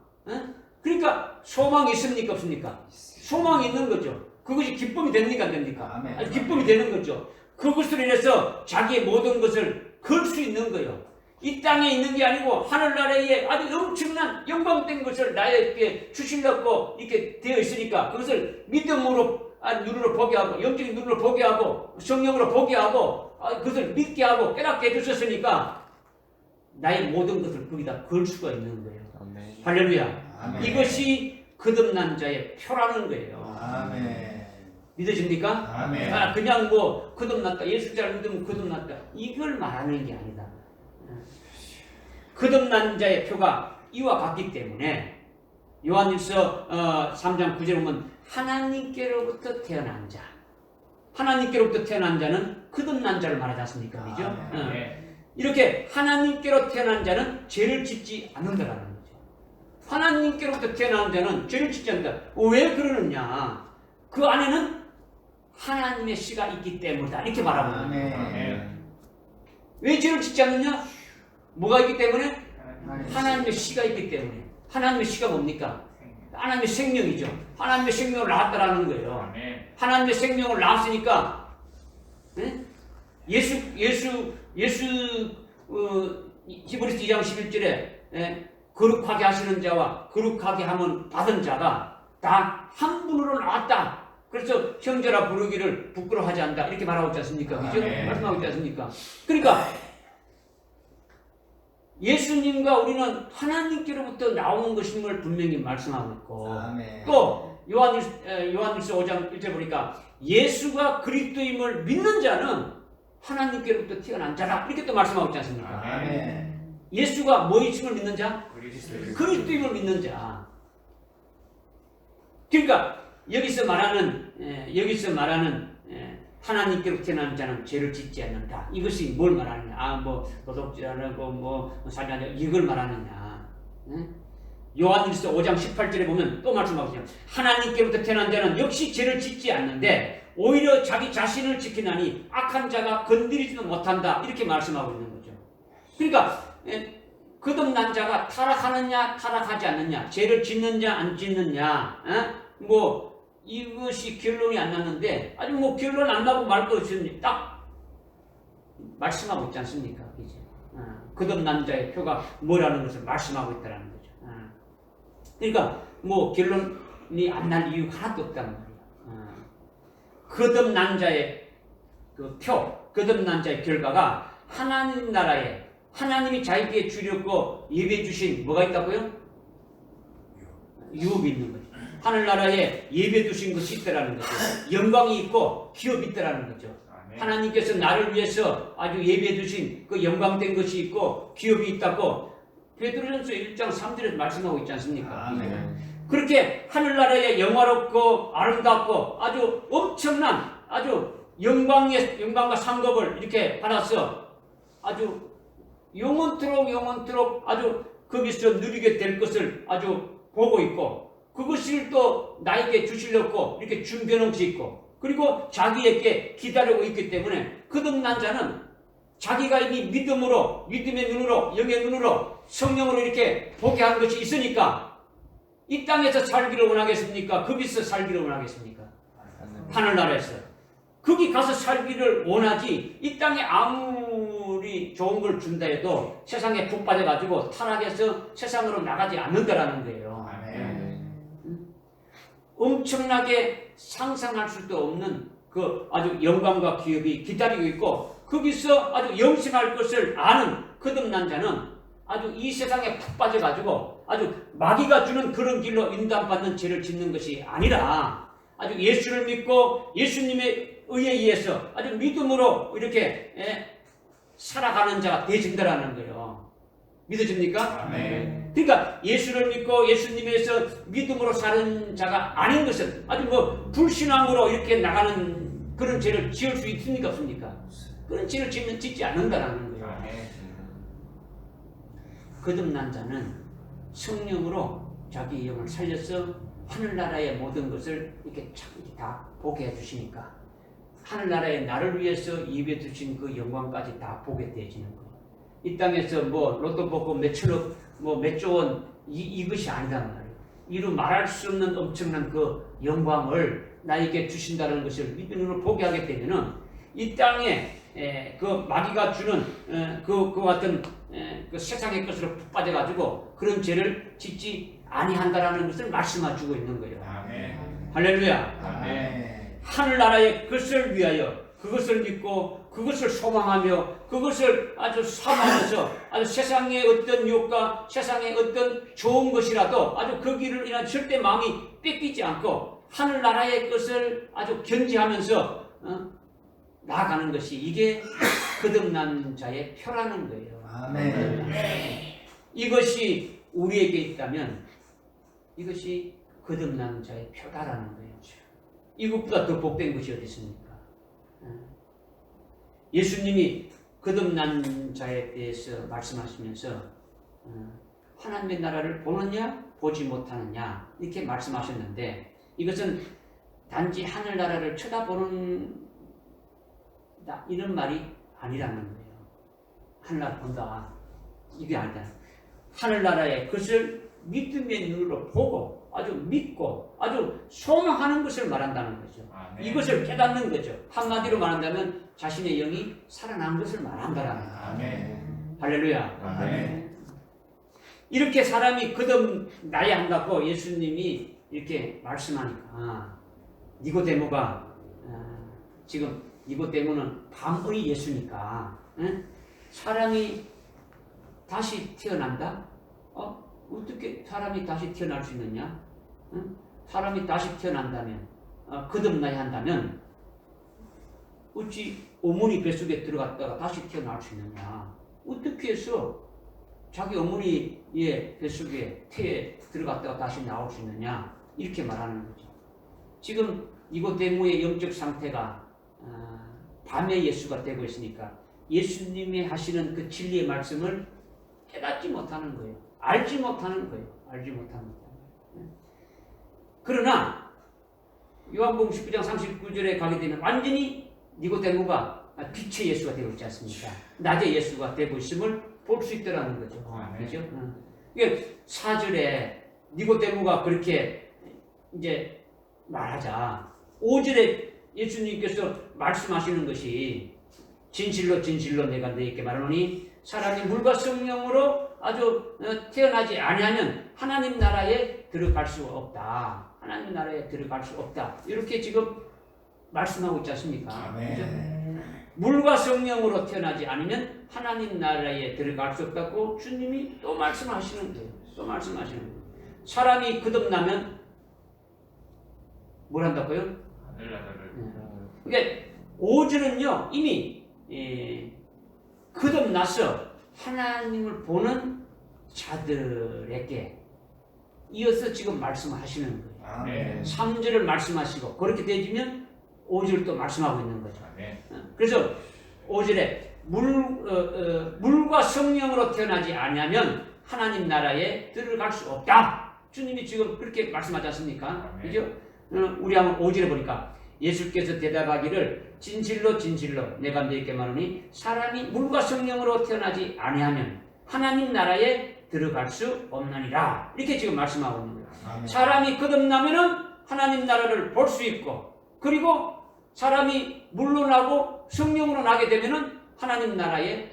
그러니까 소망이 있습니까? 없습니까? 소망이 있는 거죠. 그것이 기쁨이 됩니까? 안 됩니까? 아멘. 아니, 기쁨이 되는 거죠. 그것으로 인해서 자기의 모든 것을 걸 수 있는 거예요. 이 땅에 있는 게 아니고 하늘나라에 아주 엄청난 영광된 것을 나에게 주시려고 이렇게 되어 있으니까 그것을 믿음으로 눈으로 보게 하고 영적인 눈으로 보게 하고 성령으로 보게 하고 그것을 믿게 하고 깨닫게 해주셨으니까 나의 모든 것을 거기다 걸 수가 있는 거예요. 아멘. 할렐루야. 아멘. 이것이 거듭난 자의 표라는 거예요. 아멘. 믿어집니까? 아멘. 그냥 뭐 거듭났다 예수 잘 믿으면 거듭났다 이걸 말하는 게 아니다. 거듭난 자의 표가 이와 같기 때문에 요한일서 3장 9절에 보면 하나님께로부터 태어난 자 하나님께로부터 태어난 자는 거듭난 자를 말하지 않습니까? 그죠? 아멘. 이렇게 하나님께로 태어난 자는 죄를 짓지 않는다라는 거죠. 하나님께로부터 태어난 자는 죄를 짓지 않는다. 왜 그러느냐? 그 안에는 하나님의 씨가 있기 때문이다. 이렇게 말하고 있는 거예요. 아멘. 왜 죄를 짓지 않느냐? 뭐가 있기 때문에? 하나님의 씨가 있기 때문에. 하나님의 씨가 뭡니까? 하나님의 생명이죠. 하나님의 생명을 낳았다라는 거예요. 아멘. 하나님의 생명을 낳았으니까 예수 히브리서 2장 11절에 거룩하게 하시는 자와 거룩하게 함은 받은 자가 다 한 분으로 나왔다. 그래서 형제라 부르기를 부끄러워하지 않는다. 이렇게 말하고 있지 않습니까? 그죠? 아멘. 말씀하고 있지 않습니까? 그러니까 예수님과 우리는 하나님께로부터 나온 것임을 분명히 말씀하고 있고 아멘. 또 요한일서 5장 1절 보니까 예수가 그리스도임을 믿는 자는 하나님께로부터 태어난 자다. 이렇게 또 말씀하고 있지 않습니까? 아멘. 예수가 뭐이심을 믿는 자? 그리스도의 그리스도임을 믿는 자. 그러니까 여기서 말하는 하나님께로 태어난 자는 죄를 짓지 않는다. 이것이 뭘 말하느냐? 뭐 도둑질하고 뭐 살인하자 이걸 말하느냐? 요한일서 5장 18절에 보면 또 말씀하고 있어요. 하나님께로부터 태어난 자는 역시 죄를 짓지 않는데 오히려 자기 자신을 지키나니 악한 자가 건드리지도 못한다. 이렇게 말씀하고 있는 거죠. 그러니까 거듭난 자가 타락하느냐 타락하지 않느냐 죄를 짓느냐 안 짓느냐 뭐 이것이 결론이 안 났는데 아직 뭐 결론 안 나고 말 것 없이 딱 말씀하고 있지 않습니까? 이제 거듭난 자의 표가 뭐라는 것을 말씀하고 있다는 거죠. 그러니까 뭐 결론이 안 날 이유가 하나도 없다는 말이에요. 거듭난 자의 그 표, 거듭난 자의 결과가 하나님 나라에 하나님이 자기에게 주려고 예배해 주신 뭐가 있다고요? 유업이 있는 거죠. 하늘나라에 예배 두신 것이 있다라는 거죠. 영광이 있고 기업이 있다라는 거죠. 아멘. 하나님께서 나를 위해서 아주 예배해 두신 그 영광된 것이 있고 기업이 있다고 베드로전서 1장 3절에서 말씀하고 있지 않습니까? 아멘. 그렇게 하늘나라에 영화롭고 아름답고 아주 엄청난 아주 영광과 상급을 이렇게 받아서 아주 영원토록 아주 거기서 누리게 될 것을 아주 보고 있고 그것을 또 나에게 주시려고 이렇게 준비해 놓은 것이 있고 그리고 자기에게 기다리고 있기 때문에 거듭난 자는 자기가 이미 믿음의 눈으로 영의 눈으로 성령으로 이렇게 보게 한 것이 있으니까 이 땅에서 살기를 원하겠습니까? 거기서 살기를 원하겠습니까? 하늘나라에서 거기 가서 살기를 원하지 이 땅에 아무리 아무리 좋은 걸 준다 해도 세상에 푹 빠져가지고 타락해서 세상으로 나가지 않는다라는 거예요. 아멘. 엄청나게 상상할 수도 없는 그 아주 영광과 기업이 기다리고 있고 거기서 아주 영생할 것을 아는 거듭난 자는 아주 이 세상에 푹 빠져가지고 아주 마귀가 주는 그런 길로 인도받는 죄를 짓는 것이 아니라 아주 예수를 믿고 예수님의 의에 의해서 아주 믿음으로 이렇게 살아가는 자가 되어진다라는 거예요. 믿어집니까? 아멘. 그러니까 예수를 믿고 예수님에서 믿음으로 사는 자가 아닌 것은 아주 뭐 불신앙으로 이렇게 나가는 그런 죄를 지을 수 있습니까? 없습니까? 그런 죄를 짓지 않는다라는 거예요. 아멘. 거듭난 자는 성령으로 자기 영을 살려서 하늘나라의 모든 것을 이렇게 다 보게 해주시니까 하늘나라의 나를 위해서 입에 두신 그 영광까지 다 보게 되어지는 거예요. 이 땅에서 뭐 로또 뽑고 몇 천억, 뭐 몇 조 원 이것이 아니란 말이에요. 이루 말할 수 없는 엄청난 그 영광을 나에게 주신다는 것을 믿음으로 보게 하게 되면은 이 땅에 그 마귀가 주는 그 같은 그 세상의 것으로 푹 빠져가지고 그런 죄를 짓지 아니한다라는 것을 말씀해주고 있는 거예요. 아멘. 할렐루야. 아멘. 하늘나라의 것을 위하여 그것을 믿고 그것을 소망하며 그것을 아주 사모하면서 아주 세상의 어떤 유혹과 세상의 어떤 좋은 것이라도 아주 그 길을 인한 절대 마음이 뺏기지 않고 하늘나라의 것을 아주 견지하면서 나아가는 것이 이게 거듭난 자의 표라는 거예요. 아멘. 이것이 우리에게 있다면 이것이 거듭난 자의 표다라는 거예요. 이것보다 더 복된 것이 어디 있습니까? 예수님이 거듭난 자에 대해서 말씀하시면서 하나님의 나라를 보느냐 보지 못하느냐 이렇게 말씀하셨는데 이것은 단지 하늘나라를 쳐다보는 이런 말이 아니라는 거예요. 하늘나라 본다 이게 아니다. 하늘나라의 것을 믿음의 눈으로 보고 아주 믿고 아주 소망하는 것을 말한다는 거죠. 아멘. 이것을 깨닫는 거죠. 한마디로 말한다면 자신의 영이 살아난 것을 말한다라는 거예요. 아멘. 할렐루야. 아멘. 이렇게 사람이 거듭나야 한다고 예수님이 이렇게 말씀하니까 니고데모가 지금 니고데모는 밤의 예수니까 사람이 다시 태어난다? 어떻게 사람이 다시 태어날 수 있느냐? 사람이 다시 태어난다면 거듭나야 한다면 어찌 어머니 뱃속에 들어갔다가 다시 태어날 수 있느냐? 어떻게 해서 자기 어머니의 뱃속에 태에 들어갔다가 다시 나올 수 있느냐? 이렇게 말하는 거죠. 지금 니고데모의 영적 상태가 밤의 예수가 되고 있으니까 예수님이 하시는 그 진리의 말씀을 깨닫지 못하는 거예요. 알지 못하는 거예요. 알지 못하는 거예요. 그러나 요한복음 19장 39절에 가게 되면 완전히 니고데모가 빛의 예수가 되고 있지 않습니까? 낮의 예수가 되고 있음을 볼 수 있더라는 거죠. 그렇죠? 이게 4절에 니고데모가 그렇게 이제 말하자 5절에 예수님께서 말씀하시는 것이 진실로 진실로 내가 너희에게 말하노니 사람이 물과 성령으로 아주 태어나지 아니하면 하나님 나라에 들어갈 수 없다. 하나님 나라에 들어갈 수 없다. 이렇게 지금 말씀하고 있지 않습니까? 아멘. 물과 성령으로 태어나지 않으면 하나님 나라에 들어갈 수 없다고 주님이 또 말씀하시는 거예요. 또 말씀하시는 거예요. 사람이 거듭나면 뭘 한다고요? 하늘나라를 그러니까 5절은요 이미 거듭나서 하나님을 보는 자들에게 이어서 지금 말씀하시는 거예요. 아멘. 3절을 말씀하시고 그렇게 되지면 5절도 말씀하고 있는 거죠. 아멘. 그래서 5절에 물과 성령으로 태어나지 아니하면 하나님 나라에 들어갈 수 없다. 주님이 지금 그렇게 말씀하지 않습니까? 아멘. 그죠? 우리 한번 5절에 보니까 예수께서 대답하기를 진실로 진실로 내가 너희에게 말하노니 사람이 물과 성령으로 태어나지 아니하면 하나님 나라에 들어갈 수 없느니라. 이렇게 지금 말씀하고 있는 거예요. 아멘. 사람이 거듭나면은 하나님 나라를 볼 수 있고 그리고 사람이 물로 나고 성령으로 나게 되면은 하나님 나라에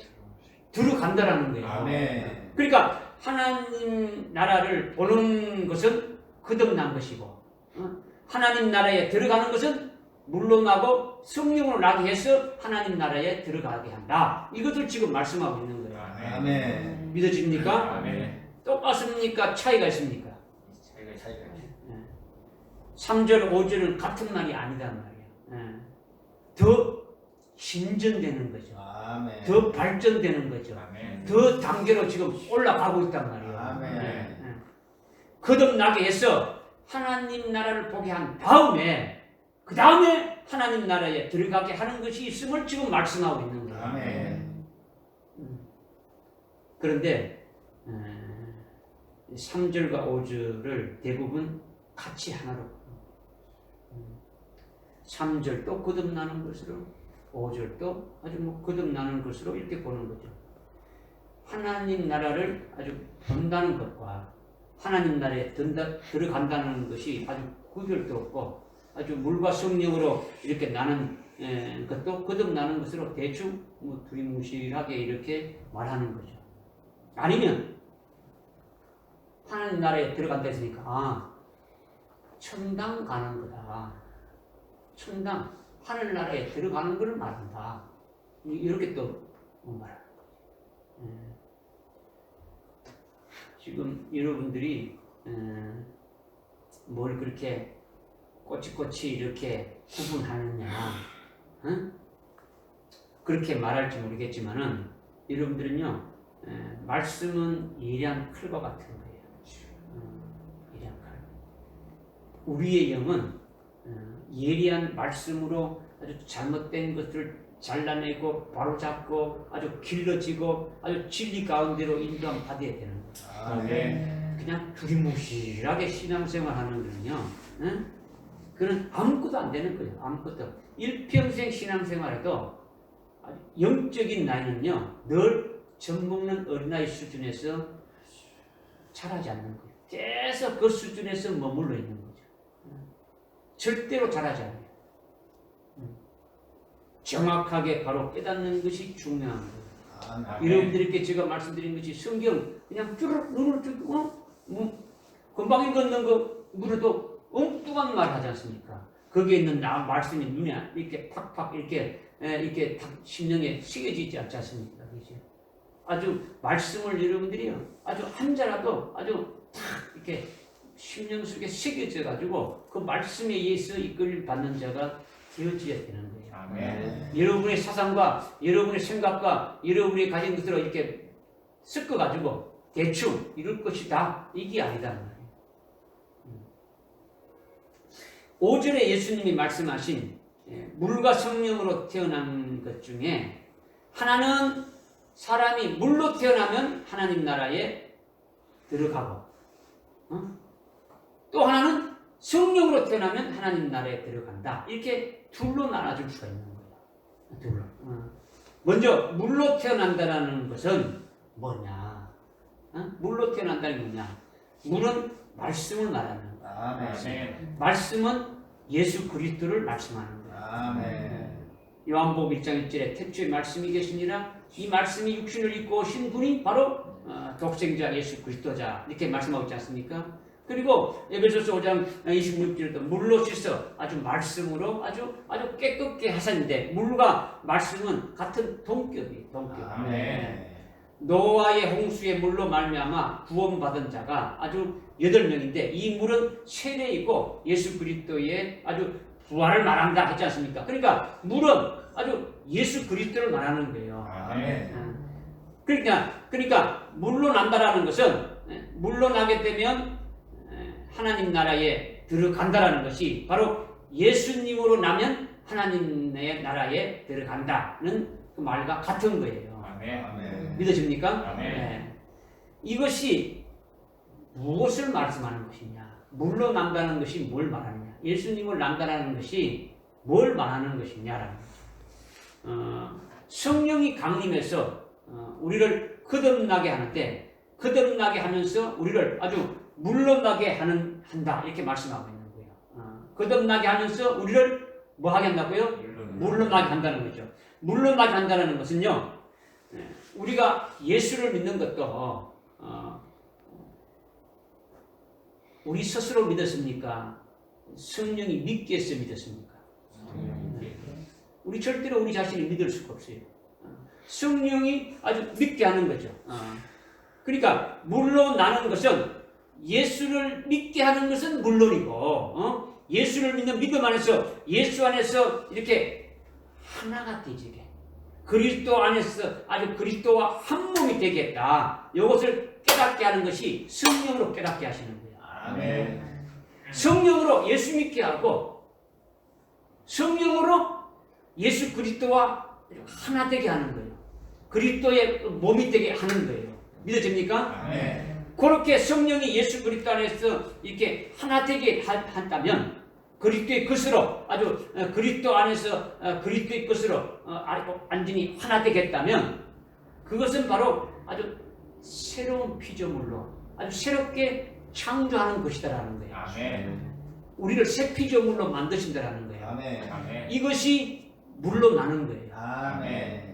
들어간다라는 거예요. 아멘. 그러니까 하나님 나라를 보는 것은 거듭난 것이고 하나님 나라에 들어가는 것은 물러나고 성령으로 나게 해서 하나님 나라에 들어가게 한다. 이것을 지금 말씀하고 있는 거예요. 아멘. 믿어집니까? 아멘. 똑같습니까? 차이가 있습니까? 차이가. 3절, 5절은 같은 말이 아니단 말이에요. 더 신전되는 거죠. 아멘. 더 발전되는 거죠. 아멘. 더 단계로 지금 올라가고 있단 말이에요. 아멘. 거듭나게 해서 하나님 나라를 보게 한 다음에 그 다음에 하나님 나라에 들어가게 하는 것이 있음을 지금 말씀하고 있는 거예요. 아멘. 그런데 3절과 5절을 대부분 같이 하나로 3절도 거듭나는 것으로 5절도 아주 거듭나는 것으로 이렇게 보는 거죠. 하나님 나라를 아주 본다는 것과 하나님 나라에 들어간다는 것이 아주 구별도 없고 아주 물과 성령으로 이렇게 나는 것도 거듭나는 것으로 대충 두리뭉실하게 이렇게 말하는 거죠. 아니면 하나님 나라에 들어간다 했으니까 천당 가는 거다. 천당 하늘나라에 들어가는 것을 말한다. 이렇게 또 말하는 거죠. 지금 여러분들이 뭘 그렇게 꼬치꼬치 이렇게 구분하느냐, 그렇게 말할지 모르겠지만은 여러분들은요, 말씀은 예리한 칼과 같은 거예요. 예리한 칼. 우리의 영은 예리한 말씀으로 아주 잘못된 것을 잘라내고 바로잡고 아주 길러지고 아주 진리 가운데로 인도함 받아야 되는 거예요. 아멘. 그냥 두리뭉실하게 신앙생활하는 거는요, 그는 아무것도 안 되는 거예요. 아무것도. 일평생 신앙생활에도 영적인 나이는요, 늘 젖먹는 어린아이 수준에서 자라지 않는 거예요. 계속 그 수준에서 머물러 있는 거죠. 절대로 자라지 않아요. 정확하게 바로 깨닫는 것이 중요한 거예요. 아멘. 여러분들께 제가 말씀드린 것이 성경 그냥 쭈르륵 눈을 뜨고 금방 읽었는 거 물어도 엉뚱한 말 하지 않습니까? 거기에 있는 말씀이 눈에 이렇게 팍팍 이렇게 딱 심령에 새겨지지 않지 않습니까? 그죠? 아주 말씀을 여러분들이요, 아주 한 자라도 아주 탁 이렇게 심령 속에 새겨져 가지고 그 말씀에 의해서 이끌림 받는 자가 되어져야 되는 거예요. 아멘. 여러분의 사상과 여러분의 생각과 여러분이 가진 것으로 이렇게 섞어 가지고 대충 이럴 것이다, 이게 아니다 말이에요. 5절에 예수님이 말씀하신 물과 성령으로 태어난 것 중에 하나는 사람이 물로 태어나면 하나님 나라에 들어가고, 또 하나는 성령으로 태어나면 하나님 나라에 들어간다. 이렇게 둘로 나눠줄 수가 있는 거예요. 둘로. 먼저 물로 태어난다는 것은 뭐냐? 물로 태어난다는 게 뭐냐? 물은 말씀을 말하는 거예요. 아멘. 말씀은 예수 그리스도를 말씀하는 거예요. 아멘. 요한복음 1장 1절에 태초에 말씀이 계시니라, 이 말씀이 육신을 입고 오신 분이 바로 독생자 예수 그리스도자, 이렇게 말씀하고 있지 않습니까? 그리고 에베소서 5장 26절에도 물로 씻어 아주 말씀으로 아주 깨끗게 하셨는데, 물과 말씀은 같은 동격이에요. 동격. 아멘. 노아의 홍수의 물로 말미암아 구원받은 자가 아주 8명인데, 이 물은 세례이고 예수 그리스도의 아주 부활을 말한다 했지 않습니까? 그러니까 물은 아주 예수 그리스도를 말하는 거예요. 아멘. 그러니까 물로 난다라는 것은, 물로 나게 되면 하나님 나라에 들어간다라는 것이 바로 예수님으로 나면 하나님의 나라에 들어간다는 그 말과 같은 거예요. 아멘. 믿어집니까? 아멘. 네. 이것이 무엇을 말씀하는 것이냐? 물로 난다는 것이 뭘 말하느냐? 예수님을 난다라는 것이 뭘 말하는 것이냐라는 거죠. 성령이 강림해서 우리를 거듭나게 하는데, 거듭나게 하면서 우리를 아주 물러나게 한다, 이렇게 말씀하고 있는 거예요. 거듭나게 하면서 우리를 뭐 하게 한다고요? 물러나게 한다는 거죠. 물러나게 한다는 것은요, 우리가 예수를 믿는 것도 우리 스스로 믿었습니까? 성령이 믿게 해서 믿었습니까? 우리 절대로 우리 자신이 믿을 수가 없어요. 성령이 아주 믿게 하는 거죠. 그러니까 물러나는 것은 예수를 믿게 하는 것은 물론이고 예수를 믿는 믿음 안에서 예수 안에서 이렇게 하나가 되지게 그리스도 안에서 아주 그리스도와 한 몸이 되겠다. 이것을 깨닫게 하는 것이 성령으로 깨닫게 하시는 거예요. 아멘. 성령으로 예수 믿게 하고 성령으로 예수 그리스도와 하나 되게 하는 거예요. 그리스도의 몸이 되게 하는 거예요. 믿어집니까? 아멘. 그렇게 성령이 예수 그리스도 안에서 이렇게 하나 되게 한다면 그리스도의 것으로 아주 그리스도 안에서 그리스도의 것으로 완전히 하나 되겠다면 그것은 바로 아주 새로운 피조물로 아주 새롭게 창조하는 것이다라는 거예요. 아멘. 우리를 새 피조물로 만드신다라는 거예요. 아멘. 아멘. 이것이 물러나는 거예요. 아멘.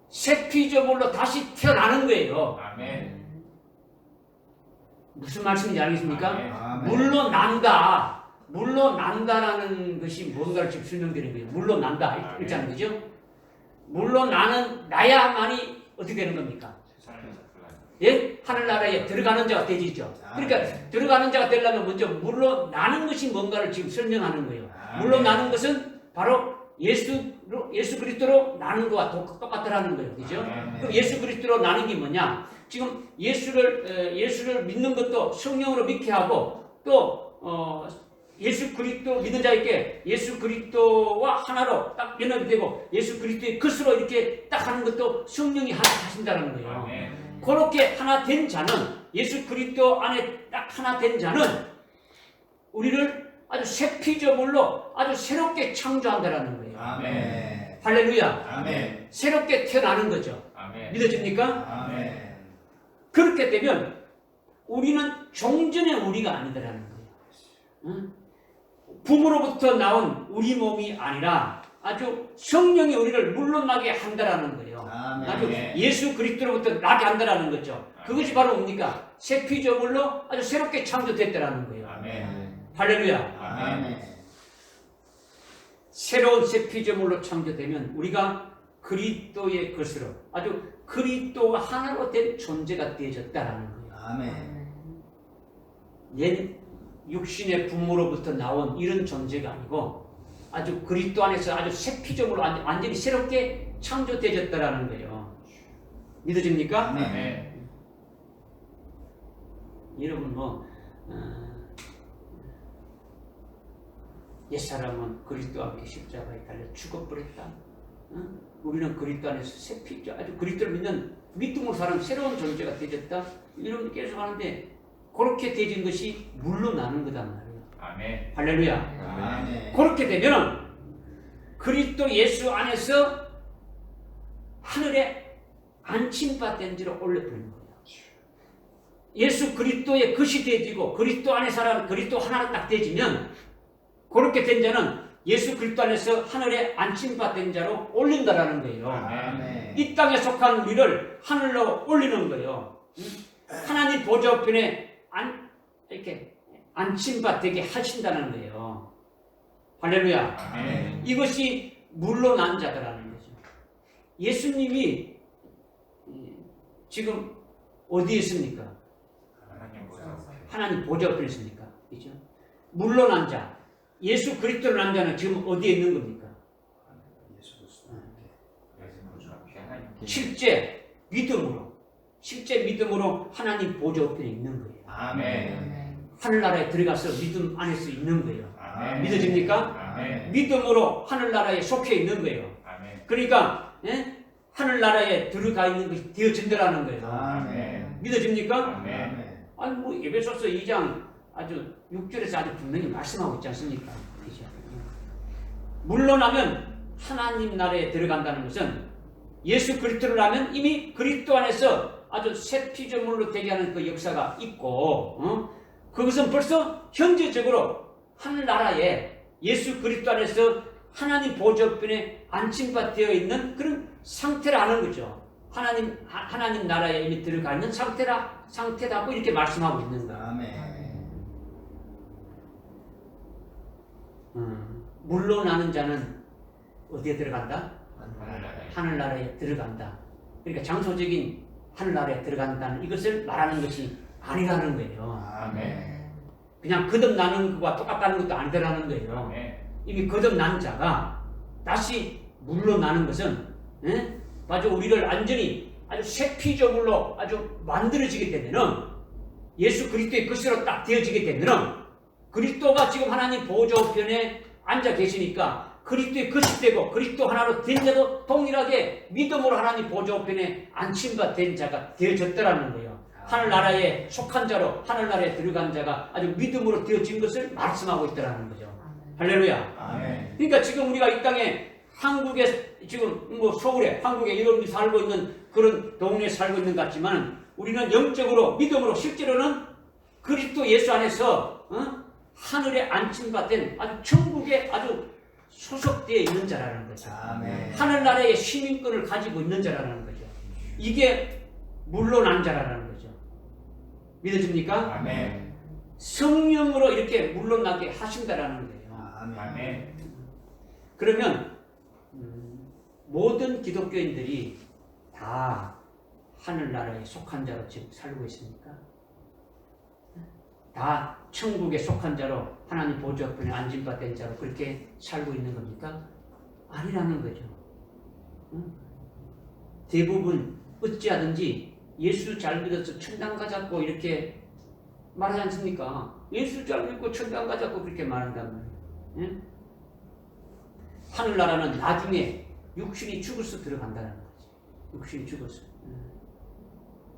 새 피조물로 다시 태어나는 거예요. 아멘. 무슨 말씀인지 알겠습니까? 아멘. 물러난다. 물러난다라는 것이 뭔가를 지금 설명드리는 거예요. 물러난다. 아멘. 일자는 거죠. 물러나는 나야만이 어떻게 되는 겁니까? 예? 하늘나라에 들어가는 자가 되지죠. 그러니까 들어가는 자가 되려면 먼저 물러나는 것이 뭔가를 지금 설명하는 거예요. 물러나는 것은 바로 예수 그리스도로 나는 것과 똑같다라는 거예요. 그죠? 그럼 예수 그리스도로 나는 게 뭐냐? 지금 예수를 믿는 것도 성령으로 믿게 하고 또 예수 그리스도 믿는 자에게 예수 그리스도와 하나로 딱 연합이 되고 예수 그리스도의 것으로 이렇게 딱 하는 것도 성령이 하나 하신다는 거예요. 아멘. 그렇게 하나 된 자는 예수 그리스도 안에 딱 하나 된 자는 우리를 아주 새 피조물로 아주 새롭게 창조한다라는 거예요. 아멘. 할렐루야. 아멘. 새롭게 태어나는 거죠. 아멘. 믿어집니까? 아멘. 그렇게 되면 우리는 종전의 우리가 아니다라는 거예요. 응? 부모로부터 나온 우리 몸이 아니라 아주 성령이 우리를 물러나게 한다라는 거예요. 아멘. 아주 예수 그리스도로부터 나게 한다라는 거죠. 그것이 바로 뭡니까? 새 피조물로 아주 새롭게 창조됐다라는 거예요. 아멘. 할렐루야. 아멘. 새로운 새 피조물로 창조되면 우리가 그리스도의 것으로 아주 그리스도와 하나로 된 존재가 되어졌다라는 거예요. 아멘. 옛 육신의 부모로부터 나온 이런 존재가 아니고 아주 그리스도 안에서 아주 새 피조물로 완전히 새롭게 창조되어졌다라는 거예요. 믿어집니까? 아멘. 여러분 옛사람은 그리스도와 함께 십자가에 달려 죽어버렸다. 우리는 그리스도 안에서 새 피조 아주 그리스도를 믿는 믿음으로 사는 새로운 존재가 되어졌다. 이런 계속 하는데 그렇게 되어진 것이 물러나는 거단 말이에요. 아멘. 할렐루야. 아멘. 그렇게 되면 그리스도 예수 안에서 하늘에 안침받은 지로 올려버리는 거예요. 예수 그리스도의 것이 되어지고 그리스도 안에 살아 그리스도 하나로 딱 되어지면 그렇게 된 자는 예수 그리스도 안에서 하늘에 안침받은 자로 올린다라는 거예요. 아멘. 이 땅에 속한 우리를 하늘로 올리는 거예요. 하나님 보좌 우편에 이렇게 안침받게 하신다는 거예요. 할렐루야. 아멘. 이것이 물러난 자들라는 거죠. 예수님이 지금 어디에 있습니까? 하나님 보좌 우편에 있습니까? 그죠? 물러난 자, 예수 그리스도를 난 자는 지금 어디에 있는 겁니까? 실제 믿음으로 하나님 보좌 우편에 있는 거예요. 아멘. 하늘나라에 들어가서 믿음 안에서 있는 거예요. 아멘. 믿어집니까? 아멘. 믿음으로 하늘나라에 속해 있는 거예요. 아멘. 그러니까 하늘나라에 들어가 있는 것이 되어진다라는 거예요. 아멘. 믿어집니까? 아멘. 아니 뭐 에베소서 2장 아주 6절에서 아주 분명히 말씀하고 있지 않습니까? 그죠? 물러나면 하나님 나라에 들어간다는 것은 예수 그리스도를 하면 이미 그리스도 안에서 아주 새 피조물로 되게 하는 그 역사가 있고 그것은 벌써 현재적으로 하늘나라에 예수 그리스도 안에서 하나님 보좌편에 안침받되어 있는 그런 상태라는 거죠. 하나님 나라에 이미 들어가 있는 상태라고 이렇게 말씀하고 있는 거야. 아멘. 물러나는 자는 어디에 들어간다? 하늘나라에. 하늘나라에 들어간다. 그러니까 장소적인 하늘나라에 들어간다는 이것을 말하는 것이 아니라는 거예요. 아멘. 그냥 거듭나는 것과 똑같다는 것도 아니더라는 거예요. 아멘. 이미 거듭난 자가 다시 물러나는 것은 아주 우리를 완전히 아주 새 피조물로 아주 만들어지게 되면은 예수 그리스도의 것으로 딱 되어지게 되면은 그리스도가 지금 하나님 보좌우편에 앉아 계시니까 그리스도의 것이 되고 그리스도 하나로 된 자도 동일하게 믿음으로 하나님 보좌우편에 안침과 된 자가 되어졌더라는 거예요. 하늘나라에 속한 자로 하늘나라에 들어간 자가 아주 믿음으로 되어진 것을 말씀하고 있더라는 거죠. 할렐루야. 아멘. 그러니까 지금 우리가 이 땅에 한국에 지금 뭐 서울에 한국에 여러분이 살고 있는 그런 동네에 살고 있는 것 같지만 우리는 영적으로 믿음으로 실제로는 그리스도 예수 안에서 하늘에 안침받은 아주 천국에 아주 소속되어 있는 자라는 거죠. 아멘. 하늘나라의 시민권을 가지고 있는 자라는 거죠. 이게 물러난 자라는 거죠. 믿어집니까? 아멘. 성령으로 이렇게 물러나게 하신다라는 거예요. 아멘. 그러면 모든 기독교인들이 다 하늘나라에 속한 자로 지금 살고 있습니까? 다 천국에 속한 자로 하나님 보좌편에 안진받은 자로 그렇게 살고 있는 겁니까? 아니라는 거죠. 대부분 어찌하든지 예수 잘 믿어서 천당 가자고 이렇게 말하지 않습니까? 예수 잘 믿고 천당 가자고 그렇게 말한단 말이에요. 하늘나라는 나중에 육신이 죽어서 들어간다는 거지. 육신이 죽어서.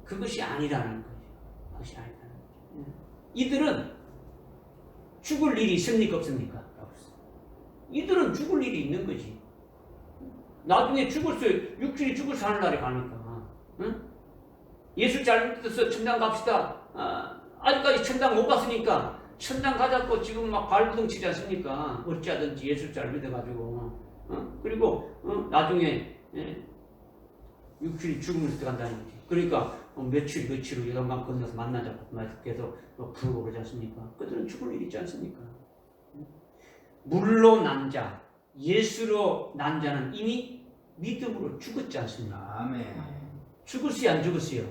그것이 아니라는 거죠. 그것이 아니라는 거죠. 이들은 죽을 일이 있습니까? 없습니까? 없어. 이들은 죽을 일이 있는 거지. 나중에 죽어서 육신이 죽어서 하늘나라에 가니까. 예수 잘 믿어서 천당 갑시다. 아직까지 천당 못 갔으니까 천당 가자고 지금 막 발부둥 치지 않습니까? 어찌하든지 예수 잘 믿어가지고 그리고 나중에 육신이 죽으면서 들어간다는 거지. 그러니까 며칠로 요단강 건너서 만나자고 계속 부르고 그러지 않습니까? 그들은 죽을 일이 있지 않습니까? 물러난 자, 예수로 난 자는 이미 믿음으로 죽었지 않습니까? 아멘. 죽었어요, 안 죽었어요?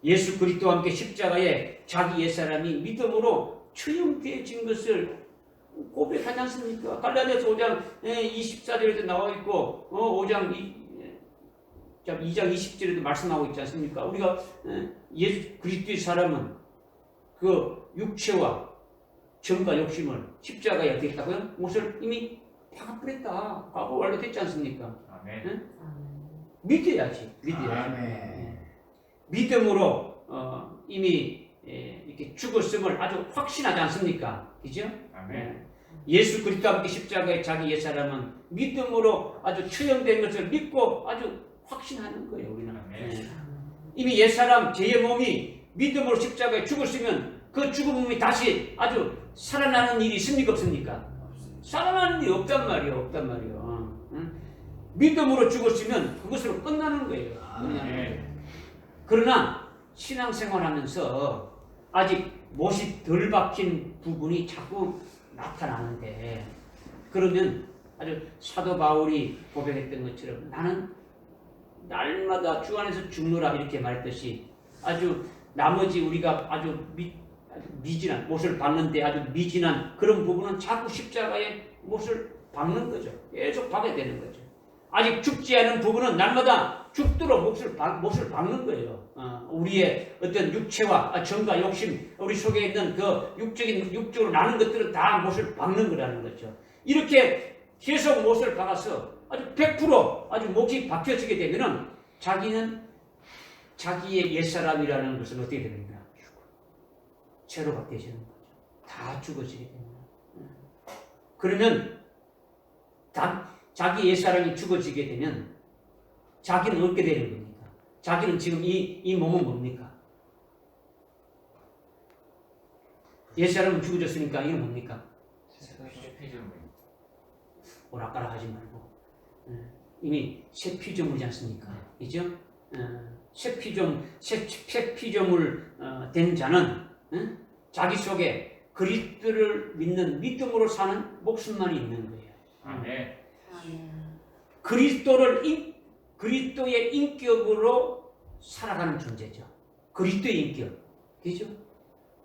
예수 그리스도와 함께 십자가에 자기 옛사람이 믿음으로 처형되어진 것을 고백하지 않습니까? 갈라디아서 5장 24절에도 나와 있고 5장 2장 20절에도 말씀하고 있지 않습니까? 우리가 예수 그리스도의 사람은 그 육체와 정과 욕심을 십자가에 어떻게 했다고요? 옷을 이미 박아버렸다. 과거 완료됐지 않습니까? 아멘. 믿어야지. 믿어야지. 아멘. 믿음으로 이미 이렇게 죽었음을 아주 확신하지 않습니까? 그죠? 아멘. 예수 그리스도와 함께 십자가에 자기 옛사람은 믿음으로 아주 처형된 것을 믿고 아주 확신하는 거예요. 우리는. 이미 옛사람 제 몸이 믿음으로 십자가에 죽었으면 그 죽은 몸이 다시 아주 살아나는 일이 있습니까? 없습니까? 살아나는 일이 없단 말이에요. 없단 말이에요. 믿음으로 죽었으면 그것으로 끝나는 거예요. 그러나 신앙생활하면서 아직 못이 덜 박힌 부분이 자꾸 나타나는데 그러면 아주 사도 바울이 고백했던 것처럼 나는 날마다 주 안에서 죽노라 이렇게 말했듯이 아주 나머지 우리가 아주 미진한 못을 박는데 아주 미진한 그런 부분은 자꾸 십자가에 못을 박는 거죠. 계속 박아야 되는 거죠. 아직 죽지 않은 부분은 날마다 죽도록 못을 박는 거예요. 우리의 어떤 육체와 정과 욕심, 우리 속에 있는 그 육적으로 나는 것들은 다 못을 박는 거라는 거죠. 이렇게 계속 못을 박아서 아주 100% 아주 못이 박혀지게 되면은 자기는 자기의 옛사람이라는 것은 어떻게 됩니까? 죄로 바뀌어지는 거죠. 다 죽어지게 됩니다. 그러면 자기 옛사람이 죽어지게 되면 자기는 어떻게 되는 겁니까? 자기는 지금 이 몸은 뭡니까? 옛사람은 죽어졌으니까 이건 뭡니까? 오락가락 하지 말고 이미 새 피조물이지 않습니까? 그죠? 새 피조물 된 자는 자기 속에 그리스도를 믿는 믿음으로 사는 목숨만이 있는 거예요. 아멘. 그리스도의 인격으로 살아가는 존재죠. 그리스도의 인격, 그죠?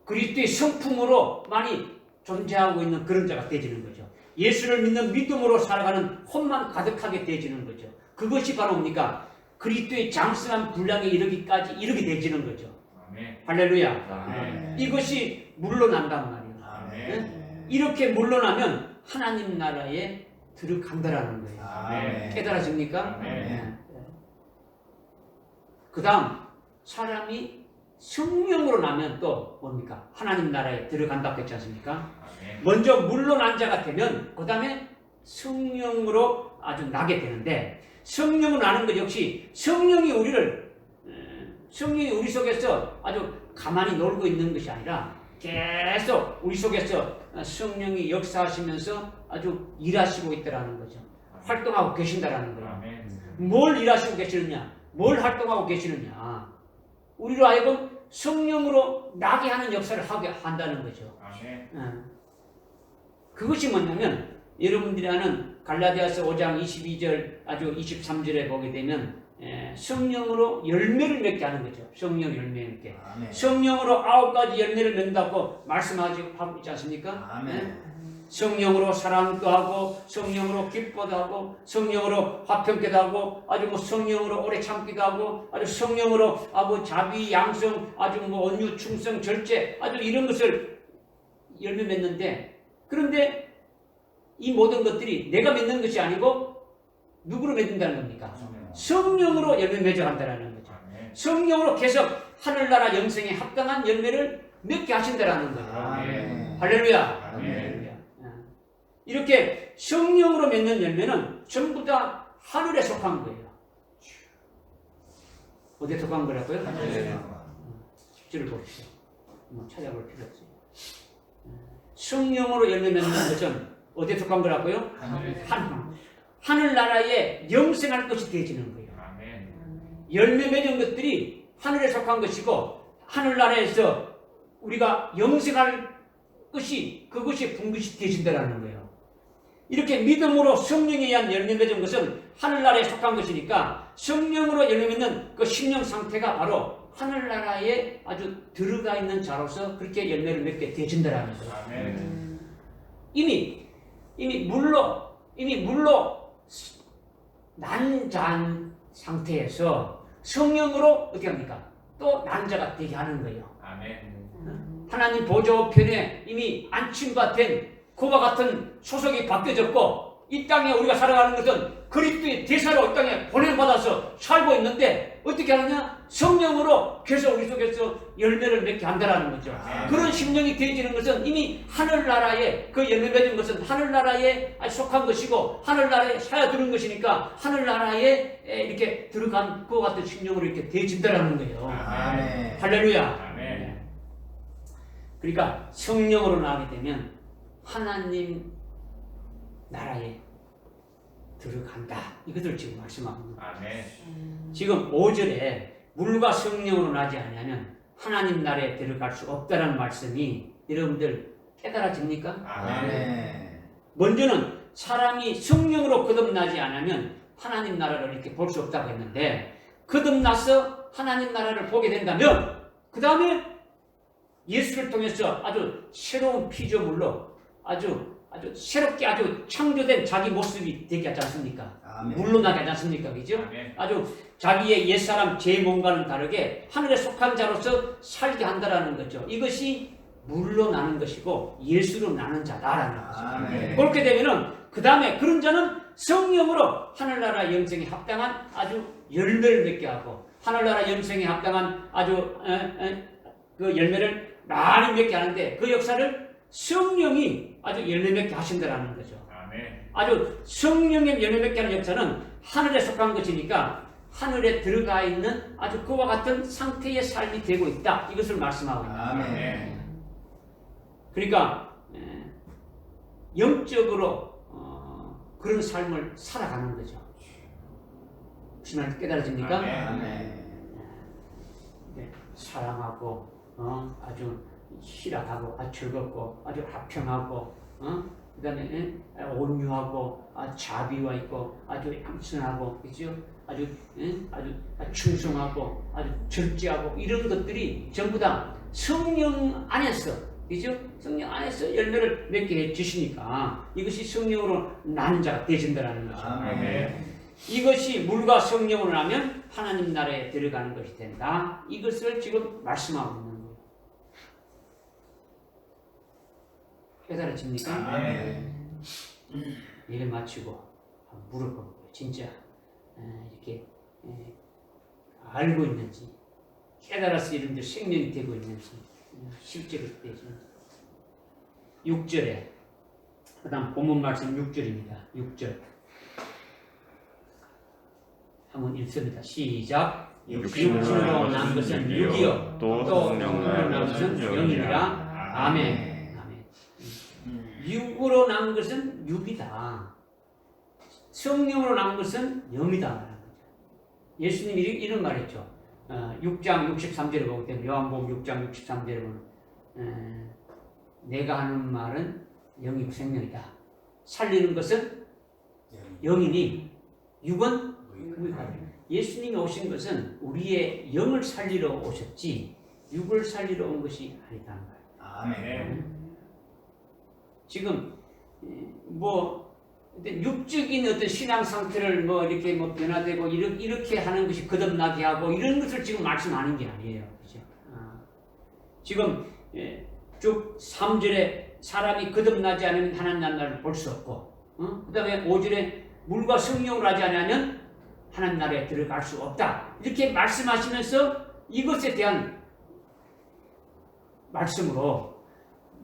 그리스도의 성품으로 많이 존재하고 있는 그런 자가 되지는 거죠. 예수를 믿는 믿음으로 살아가는 혼만 가득하게 되지는 거죠. 그것이 바로 뭡니까? 그리스도의 장성한 분량에 이르게 되지는 거죠. 아멘. 할렐루야. 아멘. 이것이 물러난단 말이에요. 아멘. 이렇게 물러나면 하나님 나라에 들어간다라는 거예요. 아멘. 깨달아집니까? 아멘. 그 다음 사람이 성령으로 나면 또 뭡니까? 하나님 나라에 들어간다고 했지 않습니까? 아멘. 먼저 물러난 자가 되면 그 다음에 성령으로 아주 나게 되는데, 성령으로 나는 것 역시 성령이 우리 속에서 아주 가만히 놀고 있는 것이 아니라 계속 우리 속에서 성령이 역사하시면서 아주 일하시고 있다라는 거죠. 활동하고 계신다라는 거예요. 아멘. 뭘 일하시고 계시느냐? 뭘 활동하고 계시느냐? 우리로 하여금 성령으로 나게 하는 역사를 하게 한다는 거죠. 아멘. 그것이 뭐냐면 여러분들이 아는 갈라디아서 5장 22절 아주 23절에 보게 되면 성령으로 열매를 맺게 하는 거죠. 성령 열매 맺게. 아멘. 성령으로 9가지 열매를 맺는다고 말씀하고 있지 않습니까? 아멘. 성령으로 사랑도 하고, 성령으로 기뻐도 하고, 성령으로 화평케도 하고, 아주 성령으로 오래 참기도 하고, 아주 성령으로 자비, 양성, 아주 온유, 충성, 절제, 아주 이런 것을 열매 맺는데, 그런데 이 모든 것들이 내가 맺는 것이 아니고 누구로 맺는다는 겁니까? 성령으로 열매 맺어간다는 거죠. 아멘. 성령으로 계속 하늘나라 영생에 합당한 열매를 맺게 하신다는 거예요. 아멘. 할렐루야. 아멘. 할렐루야. 이렇게 성령으로 맺는 열매는 전부 다 하늘에 속한 거예요. 어디에 속한 거라고요? 하늘에. 10절을 봅시다. 찾아볼 필요 없어요. 성령으로 열매 맺는 것은 어디에 속한 거라고요? 하늘에. 하늘나라에 영생할 것이 되어지는 거예요. 아멘. 열매 맺은 것들이 하늘에 속한 것이고, 하늘나라에서 우리가 영생할 것이, 그것이 분깃이 되어진다는 거예요. 이렇게 믿음으로 성령에 의한 열매 맺은 것은 하늘나라에 속한 것이니까, 성령으로 열매 맺는 그 심령 상태가 바로 하늘나라에 아주 들어가 있는 자로서 그렇게 열매를 맺게 되어진다는 거예요. 아멘. 이미 물로 난자한 상태에서 성령으로 어떻게 합니까? 또 난자가 되게 하는 거예요. 아멘. 하나님 보좌편에 이미 안침과 된 그와 같은 소속이 바뀌어졌고, 이 땅에 우리가 살아가는 것은 그리스도의 대사로 이 땅에 보냄받아서 살고 있는데, 어떻게 하느냐? 성령으로 계속 우리 속에서 열매를 맺게 한다는 거죠. 아멘. 그런 심령이 되어지는 것은 이미 하늘나라에, 그 열매 맺은 것은 하늘나라에 속한 것이고, 하늘나라에 사야들은 것이니까 하늘나라에 이렇게 들어간 그와 같은 심령으로 이렇게 되어진다는 거예요. 아멘. 할렐루야. 아멘. 그러니까 성령으로 나오게 되면 하나님 나라에 들어간다. 이것을 지금 말씀합니다. 아멘. 지금 5절에 물과 성령으로 나지 않으면 하나님 나라에 들어갈 수 없다는 말씀이 여러분들 깨달아집니까? 아멘. 먼저는 사람이 성령으로 거듭나지 않으면 하나님 나라를 이렇게 볼 수 없다고 했는데, 거듭나서 하나님 나라를 보게 된다면 그 다음에 예수를 통해서 아주 새로운 피조물로 아주 새롭게 아주 창조된 자기 모습이 되게 하지 않습니까? 아멘. 물러나게 하지 않습니까? 그죠? 아멘. 아주 자기의 옛사람 제 몸과는 다르게 하늘에 속한 자로서 살게 한다라는 거죠. 이것이 물러나는 것이고 예수로 나는 자다라는 거죠. 아멘. 그렇게 되면은 그 다음에 그런 자는 성령으로 하늘나라 영생에 합당한 아주 열매를 맺게 하고, 하늘나라 영생에 합당한 아주 그 열매를 많이 맺게 하는데, 그 역사를 성령이 아주 열매 맺게 하신다라는 거죠. 아멘. 아주 성령의 열매 맺게 하는 역사는 하늘에 속한 것이니까 하늘에 들어가 있는 아주 그와 같은 상태의 삶이 되고 있다. 이것을 말씀하고 있습니다. 아멘. 그러니까 영적으로 그런 삶을 살아가는 거죠. 무슨 말인지 깨달아집니까? 아멘. 네, 사랑하고 아주 희락하고 아주 즐겁고 아주 화평하고 그다음에 온유하고 자비와 있고 아주 양선하고 그죠? 아주 충성하고 아주 절제하고 이런 것들이 전부 다 성령 안에서 그죠? 성령 안에서 열매를 맺게 해주시니까 이것이 성령으로 나는 자가 되신다라는 거죠. 아멘. 이것이 물과 성령으로 나면 하나님 나라에 들어가는 것이 된다. 이것을 지금 말씀하고 있는 거예요. 깨달아집니까? 아멘. 일을 마치고 물어보고 진짜 이렇게 알고 있는지 깨달아서 이런데 생명이 되고 있는지 실제로 되지는지 6절에 그 다음 본문 말씀 6절입니다. 6절 한번 읽습니다. 시작. 육신으로 난 것은 육이요 또 성령으로 난 것은 영이니라. 아멘. 아멘. 육으로 난 것은 육이다. 성령으로 난 것은 영이다. 예수님이 이런 말했죠. 6장 63절에 보기 때문에 요한복음 6장 63절에 보면 내가 하는 말은 영이고 생명이다. 살리는 것은 영이니 육은 예수님이 오신 것은 우리의 영을 살리러 오셨지 육을 살리러 온 것이 아니다는 거예요. 아멘. 지금 육적인 어떤 신앙 상태를 이렇게 변화되고 이렇게 하는 것이 거듭나게 하고 이런 것을 지금 말씀하는 게 아니에요. 그죠? 지금 쭉 3절에 사람이 거듭나지 않으면 하나님 나라를 볼 수 없고 그 다음에 5절에 물과 성령으로 하지 않으면 하나님 나라에 들어갈 수 없다. 이렇게 말씀하시면서 이것에 대한 말씀으로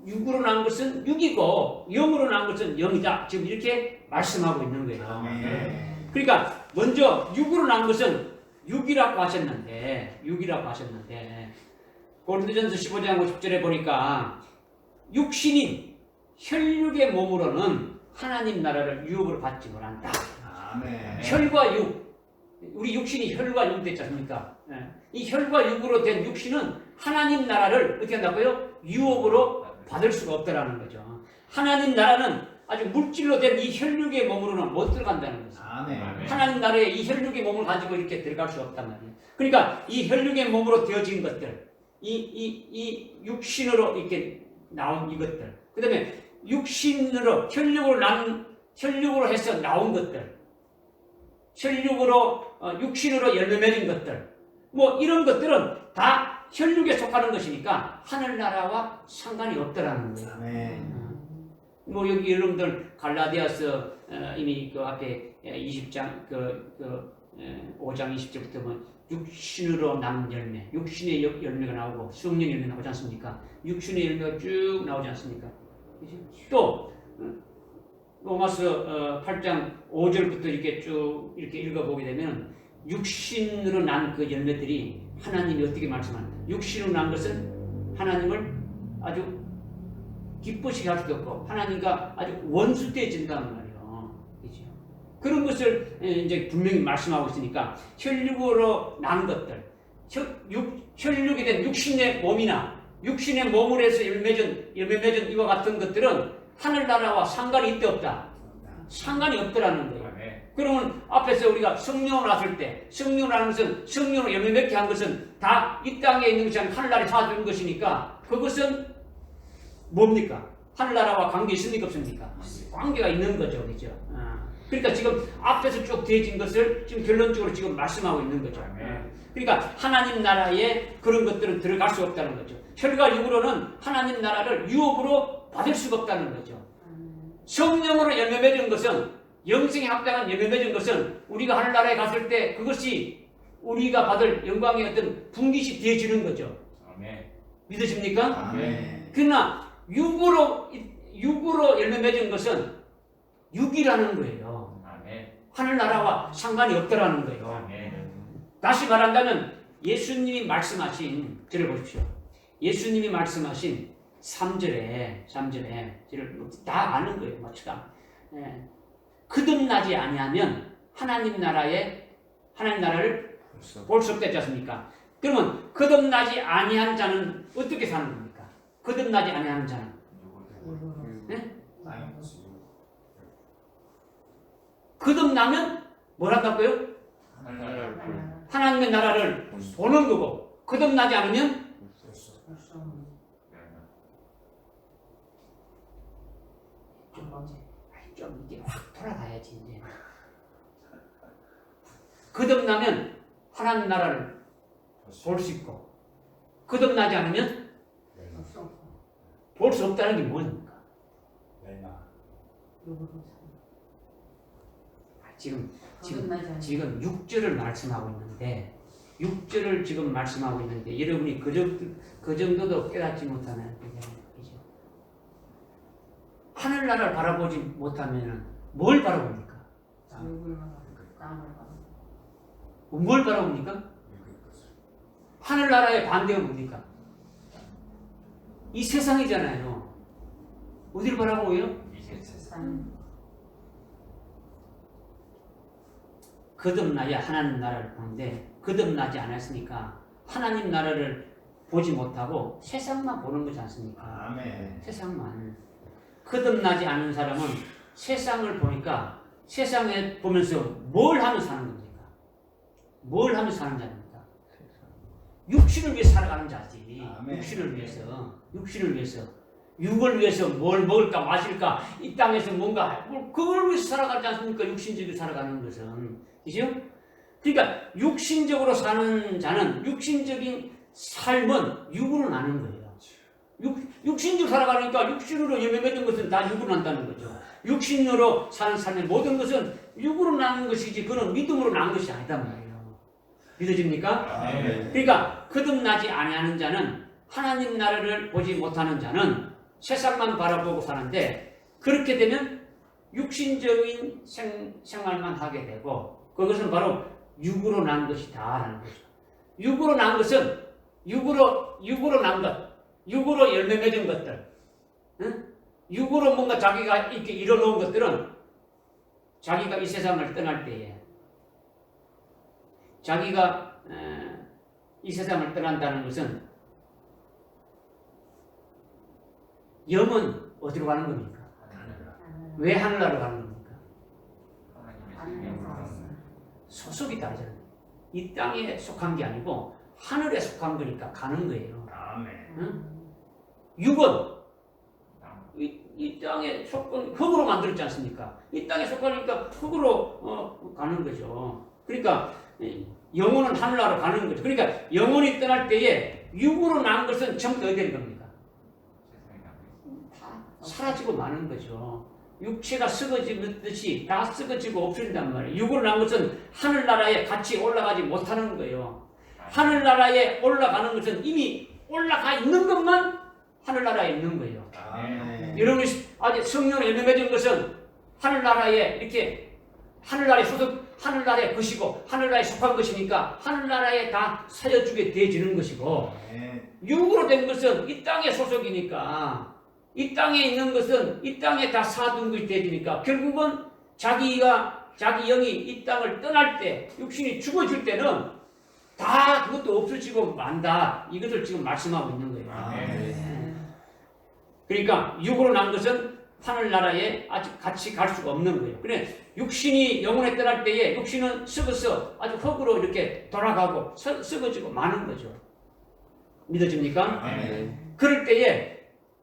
육으로 난 것은 육이고 영으로 난 것은 영이다. 지금 이렇게 말씀하고 있는 거예요. 아멘. 그러니까 먼저 육으로 난 것은 육이라고 하셨는데 고린도전서 15장 50절에 보니까 육신이 혈육의 몸으로는 하나님 나라를 유업으로 받지 못한다. 아멘. 혈과 육, 우리 육신이 혈과 육 됐지 않습니까? 이 혈과 육으로 된 육신은 하나님 나라를 어떻게 한다고요? 유업으로 받을 수가 없다라는 거죠. 하나님 나라는 아주 물질로 된 이 혈육의 몸으로는 못 들어간다는 거죠. 아멘. 하나님 나라에 이 혈육의 몸을 가지고 이렇게 들어갈 수 없단 말이에요. 그러니까 이 혈육의 몸으로 되어진 것들, 이 육신으로 이렇게 나온 이것들, 그 다음에 육신으로 혈육으로 해서 나온 것들, 육신으로 열매 맺은 것들, 이런 것들은 다 혈육에 속하는 것이니까 하늘나라와 상관이 없더라는 거예요. 아멘. 여기 여러분들 갈라디아서 이미 그 앞에 20장 5장 20절부터 보면 육신으로 난 열매, 육신의 열매가 나오고 성령의 열매 나오지 않습니까? 육신의 열매가 쭉 나오지 않습니까? 또 로마서 8장 5절부터 이렇게 쭉 이렇게 읽어보게 되면 육신으로 난 그 열매들이 하나님이 어떻게 말씀하는가? 육신으로 난 것은 하나님을 아주 기쁘시게 할 수도 없고 하나님과 아주 원수되어진다는 말이에요. 그렇죠? 그런 것을 이제 분명히 말씀하고 있으니까 혈육으로 난 것들, 혈육이 된 육신의 몸이나 육신의 몸을 해서 열매 맺은 이와 같은 것들은 하늘나라와 상관이 있다 없다? 상관이 없더라는 거예요. 그러면 앞에서 우리가 성령을 왔을 때 성령을 하는 것은 성령을 열매 맺게 한 것은 다 이 땅에 있는 것이 아니라 하늘나라에 사준 것이니까 그것은 뭡니까? 하늘나라와 관계 있습니까? 없습니까? 관계가 있는 거죠. 그죠? 그러니까 지금 앞에서 쭉 되어진 것을 지금 결론적으로 지금 말씀하고 있는 거죠. 그러니까 하나님 나라에 그런 것들은 들어갈 수 없다는 거죠. 혈과 육으로는 하나님 나라를 유업으로 받을 수가 없다는 거죠. 성령으로 열매 맺은 것은 영생에 합당한 열매 맺은 것은 우리가 하늘나라에 갔을 때 그것이 우리가 받을 영광의 어떤 분깃이 되어지는 거죠. 믿으십니까? 아멘. 그러나 육으로 열매 맺은 것은 육이라는 거예요. 하늘나라와 상관이 없더라는 거예요. 다시 말한다면 예수님이 말씀하신, 들어보십시오. 예수님이 말씀하신 3절에 저를 다 아는 거예요. 맞추다. 거듭나지 아니하면 하나님 나라에 하나님 나라를 볼 수 없다지 않습니까? 그러면 거듭나지 아니한 자는 어떻게 사는 겁니까? 거듭나지 아니하는 자는 거듭나면 뭘 한다고요? 하나님의 나라를 보는 거고 거듭나지 않으면 좀 이게 확 돌아가야지 이제. 거듭나면 하나님 나라를 볼 수 있고 거듭나지 않으면 볼 수 없다는 게 뭡니까? 지금 6절을 말씀하고 있는데 6절을 지금 말씀하고 있는데 여러분이 그 정도도 깨닫지 못하는 거죠. 하늘나라를 바라보지 못하면 뭘 바라봅니까? 뭘 바라봅니까? 하늘나라의 반대가 뭡니까? 이 세상이잖아요. 어디를 바라보고요? 거듭나야 하나님 나라를 보는데 거듭나지 않았으니까 하나님 나라를 보지 못하고 세상만 보는 거지 않습니까? 아멘. 세상만. 거듭나지 않은 사람은 세상을 보니까 세상에 보면서 뭘 하며 사는 겁니까? 뭘 하며 사는 자입니까? 육신을 위해 살아가는 자지. 아멘. 육신을 위해서 육을 위해서 뭘 먹을까 마실까 이 땅에서 뭔가 그걸 위해서 살아가지 않습니까? 육신적으로 살아가는 것은. 그죠? 그러니까 육신적으로 사는 자는 육신적인 삶은 육으로 나는 거예요. 육신적으로 살아가니까 육신으로 열매 맺은 것은 다 육으로 난다는 거죠. 육신으로 사는 삶의 모든 것은 육으로 나는 것이지 그는 믿음으로 난 것이 아니단 말이에요. 믿어집니까? 아멘. 그러니까 거듭나지 아니하는 자는 하나님 나라를 보지 못하는 자는 세상만 바라보고 사는데 그렇게 되면 육신적인 생활만 하게 되고 그것은 바로 육으로 난 것이다라는 거죠. 육으로 난 것은 육으로 난 것, 육으로 열매 맺은 것들, 응? 육으로 뭔가 자기가 이렇게 이뤄놓은 것들은 자기가 이 세상을 떠날 때에 자기가 이 세상을 떠난다는 것은 영은 어디로 가는 겁니까? 왜 하늘나라로 가는 겁니까? 소속이 다르잖아요. 이 땅에 속한 게 아니고 하늘에 속한 거니까 가는 거예요. 아멘. 응? 육은 이 땅에 속한 흙으로 만들었지 않습니까? 이 땅에 속하니까 흙으로 가는 거죠. 그러니까 영혼은 하늘나라로 가는 거죠. 그러니까 영혼이 떠날 때에 육으로 난 것은 전부 어디 되는 겁니까? 사라지고 마는 거죠. 육체가 썩어지듯이 다 썩어지고 없어진단 말이에요. 육으로 난 것은 하늘나라에 같이 올라가지 못하는 거예요. 하늘나라에 올라가는 것은 이미 올라가 있는 것만 하늘나라에 있는 거예요. 아멘. 여러분이 아직 성령을 열매 맺은 것은 하늘나라에 이렇게 하늘나라의 것이고 하늘나라에 속한 것이니까 하늘나라에 다 사여주게 되어지는 것이고 육으로 된 것은 이 땅의 소속이니까 이 땅에 있는 것은 이 땅에 다 사둔 것이 되어지니까 결국은 자기 영이 이 땅을 떠날 때 육신이 죽어질 때는 다 그것도 없어지고 만다. 이것을 지금 말씀하고 있는 거예요. 아멘. 그러니까 육으로 난 것은 하늘나라에 아직 같이 갈 수가 없는 거예요. 그래 육신이 영혼에 떠날 때에 육신은 썩어서 아주 흙으로 이렇게 돌아가고 썩어지고 마는 거죠. 믿어집니까? 아멘. 그럴 때에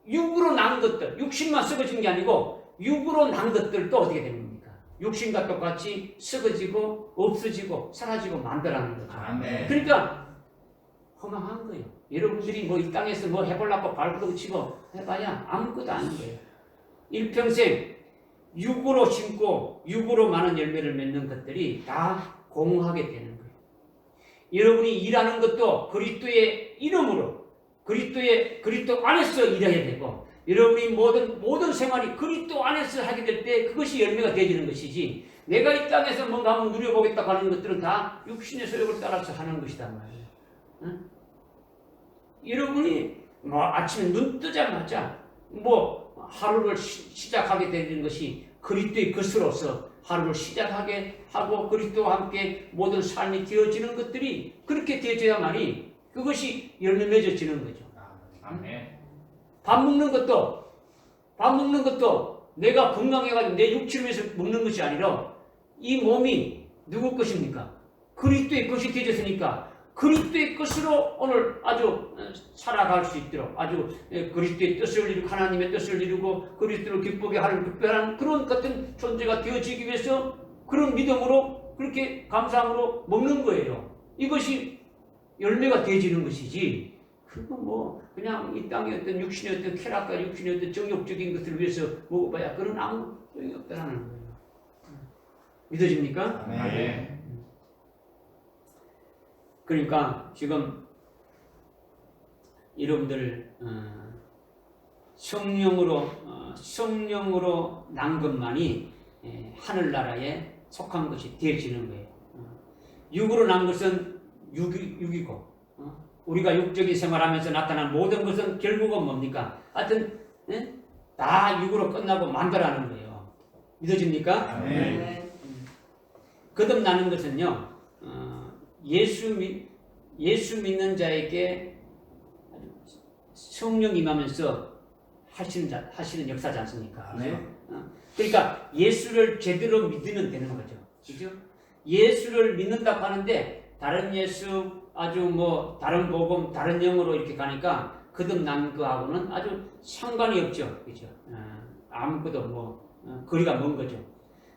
육으로 난 것들, 육신만 썩어진 게 아니고 육으로 난 것들도 어떻게 됩니까? 육신과 똑같이 썩어지고 없어지고 사라지고 만들어가는 거죠. 아멘. 그러니까 허망한 거예요. 여러분들이 뭐 이 땅에서 뭐 해보려고 발버둥 치고 해봐야 아무것도 아닌 거예요. 일평생 육으로 심고 육으로 많은 열매를 맺는 것들이 다 공허하게 되는 거예요. 여러분이 일하는 것도 그리스도의 이름으로 그리스도 안에서 일해야 되고 여러분이 모든 생활이 그리스도 안에서 하게 될 때 그것이 열매가 되어지는 것이지 내가 이 땅에서 뭔가 한번 누려보겠다 하는 것들은 다 육신의 소욕을 따라서 하는 것이단 말이에요. 응? 여러분이 뭐 아침에 눈 뜨자마자 뭐 하루를 시작하게 되는 것이 그리스도의 것으로서 하루를 시작하게 하고 그리스도와 함께 모든 삶이 되어지는 것들이 그렇게 되어져야만이 그것이 열매 맺어지는 거죠. 아멘. 밥 먹는 것도 내가 건강해가지고 내 육체를 위해서 먹는 것이 아니라 이 몸이 누구 것입니까? 그리스도의 것이 되어졌으니까 그리스도의 것으로 오늘 아주 살아갈 수 있도록 아주 그리스도의 뜻을 이루고 하나님의 뜻을 이루고 그리스도를 기쁘게 하는 특별한 그런 같은 존재가 되어지기 위해서 그런 믿음으로 그렇게 감사함으로 먹는 거예요. 이것이 열매가 되어지는 것이지 그거 뭐 그냥 이 땅의 어떤 육신의 어떤 쾌락과 육신의 어떤 정욕적인 것을 위해서 먹어봐야 그런 아무 소용이 없다는 거예요. 믿어집니까? 아멘. 그러니까 지금 여러분들 성령으로 난 것만이 하늘나라에 속한 것이 되어지는 거예요. 육으로 난 것은 육이고 우리가 육적인 생활하면서 나타난 모든 것은 결국은 뭡니까? 하여튼 다 육으로 끝나고 만들어가는 거예요. 믿어집니까? 아멘. 거듭나는 것은요. 예수 믿는 자에게 성령 임하면서 하시는 역사지 않습니까? 그죠? 그러니까 예수를 제대로 믿으면 되는 거죠. 그죠? 예수를 믿는다고 하는데 다른 예수 아주 뭐 다른 복음 다른 영으로 이렇게 가니까 거듭난 거하고는 아주 상관이 없죠. 그죠? 아무것도 뭐 거리가 먼 거죠.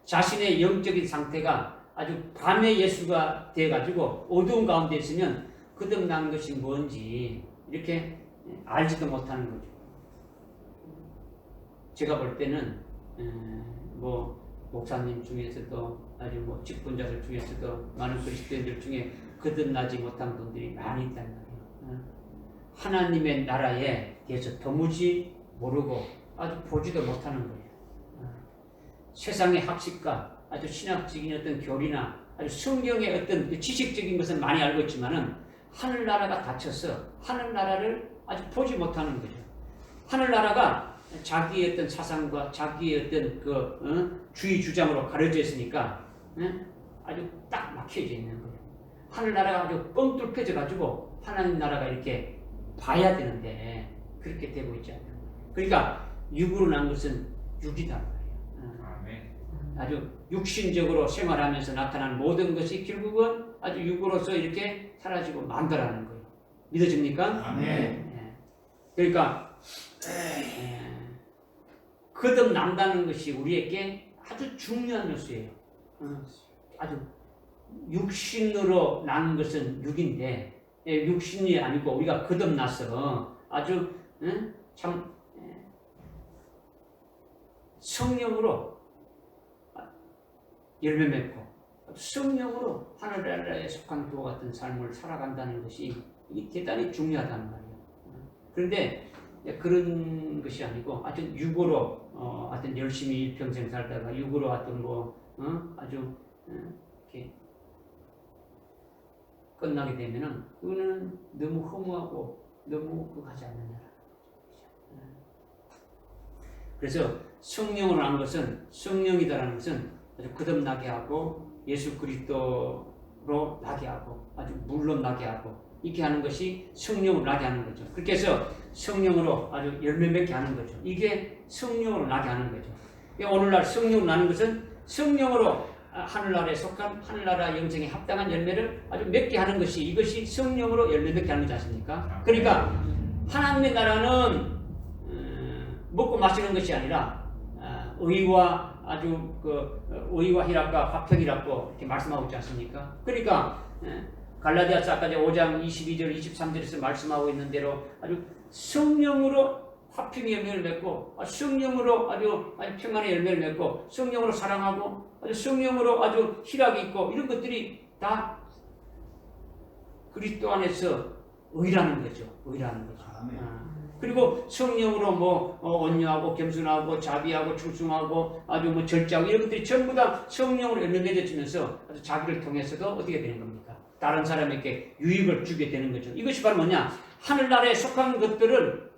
자신의 영적인 상태가 아주 밤의 예수가 돼가지고 어두운 가운데 있으면 거듭난 것이 뭔지 이렇게 알지도 못하는 거죠. 제가 볼 때는 뭐 목사님 중에서도 아주 뭐 직분자들 중에서도 많은 그리스도인들 중에 거듭나지 못한 분들이 많이 있단 말이에요. 하나님의 나라에 대해서 도무지 모르고 아주 보지도 못하는 거예요. 세상의 학식과 아주 신학적인 어떤 교리나 아주 성경의 어떤 지식적인 것은 많이 알고 있지만은 하늘나라가 닫혀서 하늘나라를 아주 보지 못하는 거죠. 하늘나라가 자기의 어떤 사상과 자기의 어떤 주의 주장으로 가려져 있으니까 아주 딱 막혀져 있는 거예요. 하늘나라가 아주 뻥 뚫혀져 가지고 하나님 나라가 이렇게 봐야 되는데 그렇게 되고 있지 않는 거예요. 그러니까 육으로 난 것은 육이다 말이에요. 아주 육신적으로 생활하면서 나타난 모든 것이 결국은 아주 육으로서 이렇게 사라지고 만들어가는 거예요. 믿어집니까? 아멘. 그러니까 거듭난다는 것이 우리에게 아주 중요한 요소예요. 아주 육신으로 난 것은 육인데 육신이 아니고 우리가 거듭나서 아주 참 성령으로 열매 맺고 성령으로 하늘나라에 속한 그와 같은 삶을 살아간다는 것이 이게 대단히 중요하단 말이에요. 그런데 그런 것이 아니고 하여튼 육으로 하여튼 열심히 일평생 살다가 육으로 하여튼 아주 이렇게 끝나게 되면은 그거는 너무 허무하고 너무 그하지 않느냐. 그래서 성령으로 난 것은 성령이다라는 것은 아주 거듭나게 하고 예수 그리스도로 나게 하고 아주 물로 나게 하고 이렇게 하는 것이 성령으로 나게 하는 거죠. 그렇게 해서 성령으로 아주 열매 맺게 하는 거죠. 이게 성령으로 나게 하는 거죠. 오늘날 성령으로 나는 것은 성령으로 하늘나라에 속한 하늘나라 영생에 합당한 열매를 아주 맺게 하는 것이 이것이 성령으로 열매 맺게 하는 거지 않습니까? 그러니까 하나님의 나라는 먹고 마시는 것이 아니라 의와 아주 의와 희락과 화평이라고 이렇게 말씀하고 있지 않습니까? 그러니까 갈라디아서 아까 5장 22절 23절에서 말씀하고 있는 대로 아주 성령으로 화평의 열매를 맺고 성령으로 아주 평안의 열매를 맺고 성령으로 사랑하고 아주 성령으로 아주 희락이 있고 이런 것들이 다 그리스도 안에서 의라는 거죠. 의라는 거죠. 그리고 성령으로 온유하고 겸손하고 자비하고 충성하고 아주 절제하고 이런 것들이 전부 다 성령으로 열매 맺어지면서 아주 자기를 통해서도 어떻게 되는 겁니까? 다른 사람에게 유익을 주게 되는 거죠. 이것이 바로 뭐냐? 하늘나라에 속한 것들을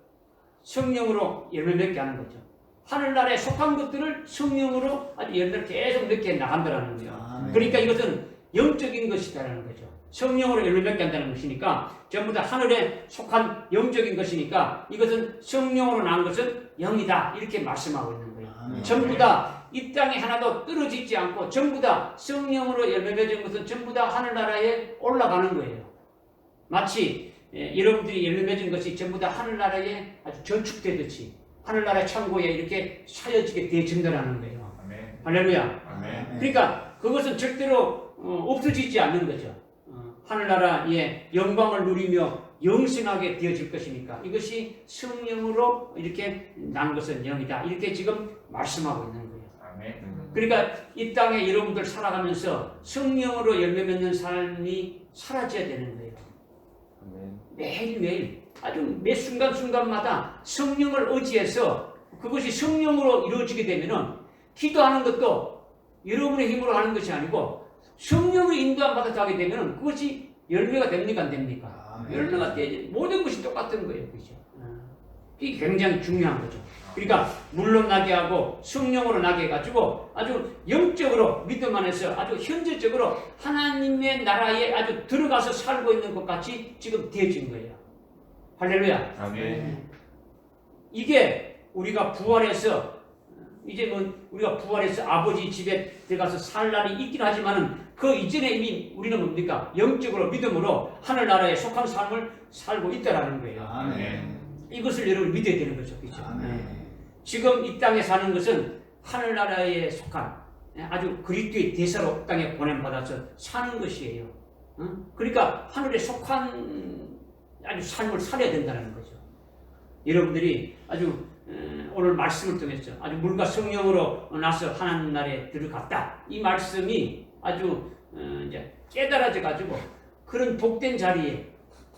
성령으로 열매 맺게 하는 거죠. 하늘나라에 속한 것들을 성령으로 아주 열매를 계속 맺게 나간다는 거예요. 아멘. 그러니까 이것은 영적인 것이다라는 거죠. 성령으로 열매 맺게 한다는 것이니까 전부 다 하늘에 속한 영적인 것이니까 이것은 성령으로 난 것은 영이다 이렇게 말씀하고 있는 거예요. 아멘. 전부 다 이 땅에 하나도 떨어지지 않고 전부 다 성령으로 열매 맺은 것은 전부 다 하늘나라에 올라가는 거예요. 마치 여러분들이 열매 맺은 것이 전부 다 하늘나라에 아주 저축되듯이 하늘나라의 창고에 이렇게 사여지게 되어진다는 거예요. 아멘. 할렐루야. 아멘. 그러니까 그것은 절대로 없어지지 않는 거죠. 하늘나라의 영광을 누리며 영생하게 되어질 것이니까 이것이 성령으로 이렇게 난 것은 영이다. 이렇게 지금 말씀하고 있는 거예요. 아멘. 그러니까 이 땅에 여러분들 살아가면서 성령으로 열매 맺는 삶이 사라져야 되는 거예요. 매일매일 아주 매 순간순간마다 성령을 의지해서 그것이 성령으로 이루어지게 되면은 기도하는 것도 여러분의 힘으로 하는 것이 아니고 성령의 인도함 받아 가게 되면은 그것이 열매가 됩니까 안 됩니까? 아멘. 열매가 되지. 모든 것이 똑같은 거예요. 그죠? 이게 굉장히 중요한 거죠. 그러니까 물로 나게 하고 성령으로 나게 해가지고 아주 영적으로 믿음 안에서 아주 현재적으로 하나님의 나라에 아주 들어가서 살고 있는 것 같이 지금 되어진 거예요. 할렐루야. 아멘. 이게 우리가 부활해서 이제 뭐 우리가 부활해서 아버지 집에 들어가서 살 날이 있긴 하지만은 그 이전에 이미 우리는 뭡니까? 영적으로 믿음으로 하늘나라에 속한 삶을 살고 있다라는 거예요. 아멘. 이것을 여러분 믿어야 되는 거죠. 그렇죠? 아멘. 지금 이 땅에 사는 것은 하늘나라에 속한 아주 그리스도의 대사로 땅에 보냄받아서 사는 것이에요. 그러니까 하늘에 속한 아주 삶을 살아야 된다는 거죠. 여러분들이 아주 오늘 말씀을 통해서 아주 물과 성령으로 나서 하나님 나라에 들어갔다. 이 말씀이 아주 이제 깨달아져 가지고 그런 복된 자리에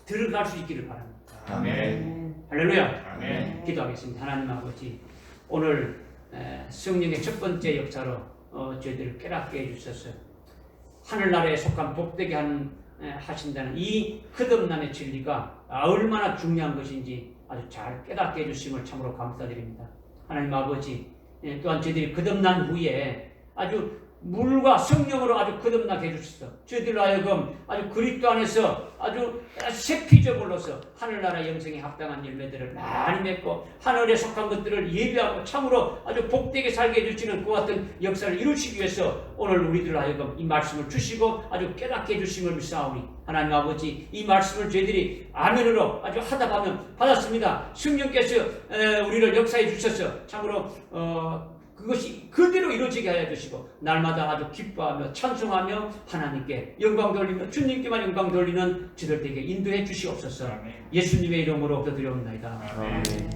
들어갈 수 있기를 바랍니다. 아멘. 할렐루야. 아멘. 기도하겠습니다. 하나님 아버지, 오늘 성령의 첫 번째 역사로 저희들을 깨닫게 해주셔서 하늘나라에 속한 복되게 하신다는 이 거듭남의 진리가 얼마나 중요한 것인지 아주 잘 깨닫게 해주심을 참으로 감사드립니다. 하나님 아버지, 또한 저희들이 거듭난 후에 아주 물과 성령으로 아주 거듭나게 해주셔서 저희들로 하여금 아주 그리스도 안에서 아주 새 피조물로서 하늘나라 영생에 합당한 열매들을 많이 맺고 하늘에 속한 것들을 예비하고 참으로 아주 복되게 살게 해주시는 그 같은 역사를 이루시기 위해서 오늘 우리들로 하여금 이 말씀을 주시고 아주 깨닫게 해주심을 믿사오니 하나님 아버지, 이 말씀을 저희들이 아멘으로 아주 하다 보면 받았습니다. 성령께서 우리를 역사해 주셔서 참으로 그것이 그대로 이루어지게 하여 주시고 날마다 아주 기뻐하며 찬송하며 하나님께 영광 돌리며 주님께만 영광 돌리는 저들에게 인도해 주시옵소서. 아멘. 예수님의 이름으로 기도드리옵나이다. 아멘.